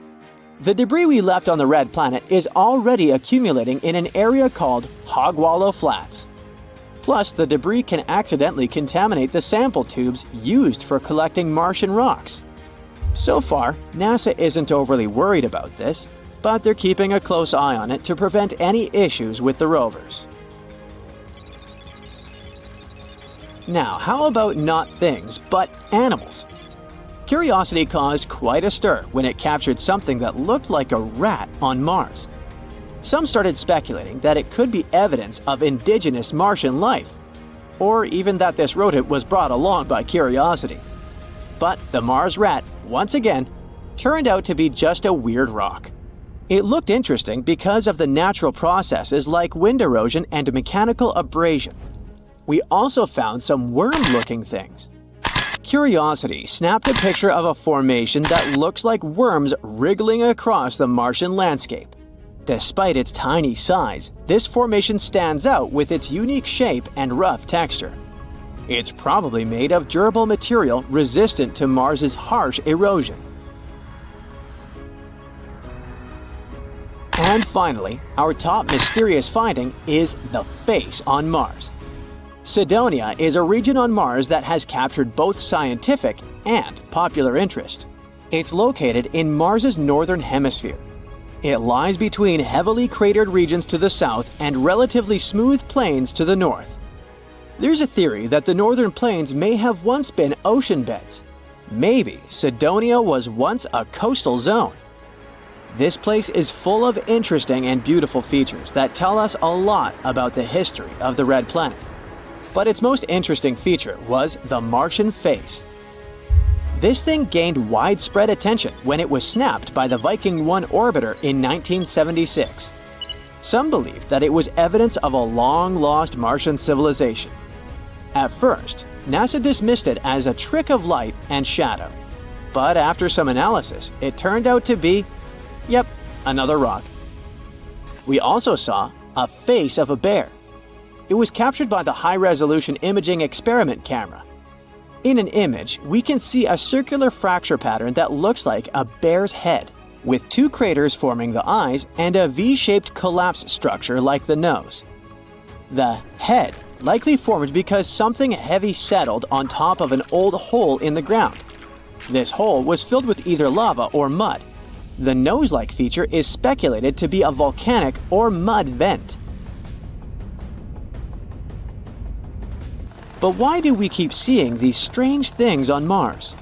[SPEAKER 2] The debris we left on the red planet is already accumulating in an area called Hogwallow Flats. Plus, the debris can accidentally contaminate the sample tubes used for collecting Martian rocks. So far, NASA isn't overly worried about this, but they're keeping a close eye on it to prevent any issues with the rovers. Now, how about not things, but animals? Curiosity caused quite a stir when it captured something that looked like a rat on Mars. Some started speculating that it could be evidence of indigenous Martian life, or even that this rodent was brought along by Curiosity. But the Mars rat, once again, turned out to be just a weird rock. It looked interesting because of the natural processes like wind erosion and mechanical abrasion. We also found some worm-looking things. Curiosity snapped a picture of a formation that looks like worms wriggling across the Martian landscape. Despite its tiny size, this formation stands out with its unique shape and rough texture. It's probably made of durable material resistant to Mars's harsh erosion. And finally, our top mysterious finding is the face on Mars. Cydonia is a region on Mars that has captured both scientific and popular interest. It's located in Mars's northern hemisphere. It lies between heavily cratered regions to the south and relatively smooth plains to the north. There's a theory that the northern plains may have once been ocean beds. Maybe Cydonia was once a coastal zone. This place is full of interesting and beautiful features that tell us a lot about the history of the Red Planet. But its most interesting feature was the Martian face. This thing gained widespread attention when it was snapped by the Viking 1 orbiter in 1976. Some believed that it was evidence of a long-lost Martian civilization. At first, NASA dismissed it as a trick of light and shadow. But after some analysis, it turned out to be, yep, another rock. We also saw a face of a bear. It was captured by the high-resolution imaging experiment camera. In an image, we can see a circular fracture pattern that looks like a bear's head, with two craters forming the eyes and a V-shaped collapse structure like the nose. The head likely formed because something heavy settled on top of an old hole in the ground. This hole was filled with either lava or mud. The nose-like feature is speculated to be a volcanic or mud vent. But why do we keep seeing these strange things on Mars?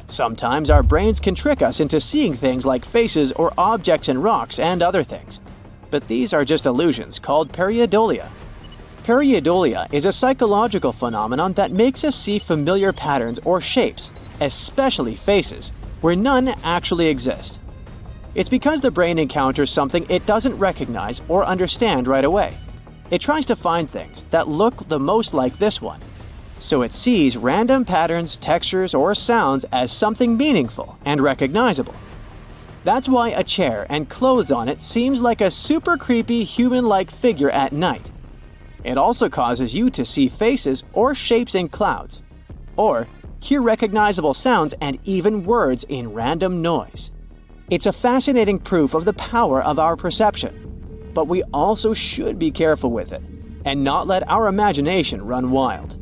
[SPEAKER 2] Sometimes our brains can trick us into seeing things like faces or objects in rocks and other things. But these are just illusions called pareidolia. Pareidolia is a psychological phenomenon that makes us see familiar patterns or shapes, especially faces, where none actually exist. It's because the brain encounters something it doesn't recognize or understand right away. It tries to find things that look the most like this one. So it sees random patterns, textures, or sounds as something meaningful and recognizable. That's why a chair and clothes on it seems like a super creepy human-like figure at night. It also causes you to see faces or shapes in clouds, or hear recognizable sounds and even words in random noise. It's a fascinating proof of the power of our perception, but we also should be careful with it and not let our imagination run wild.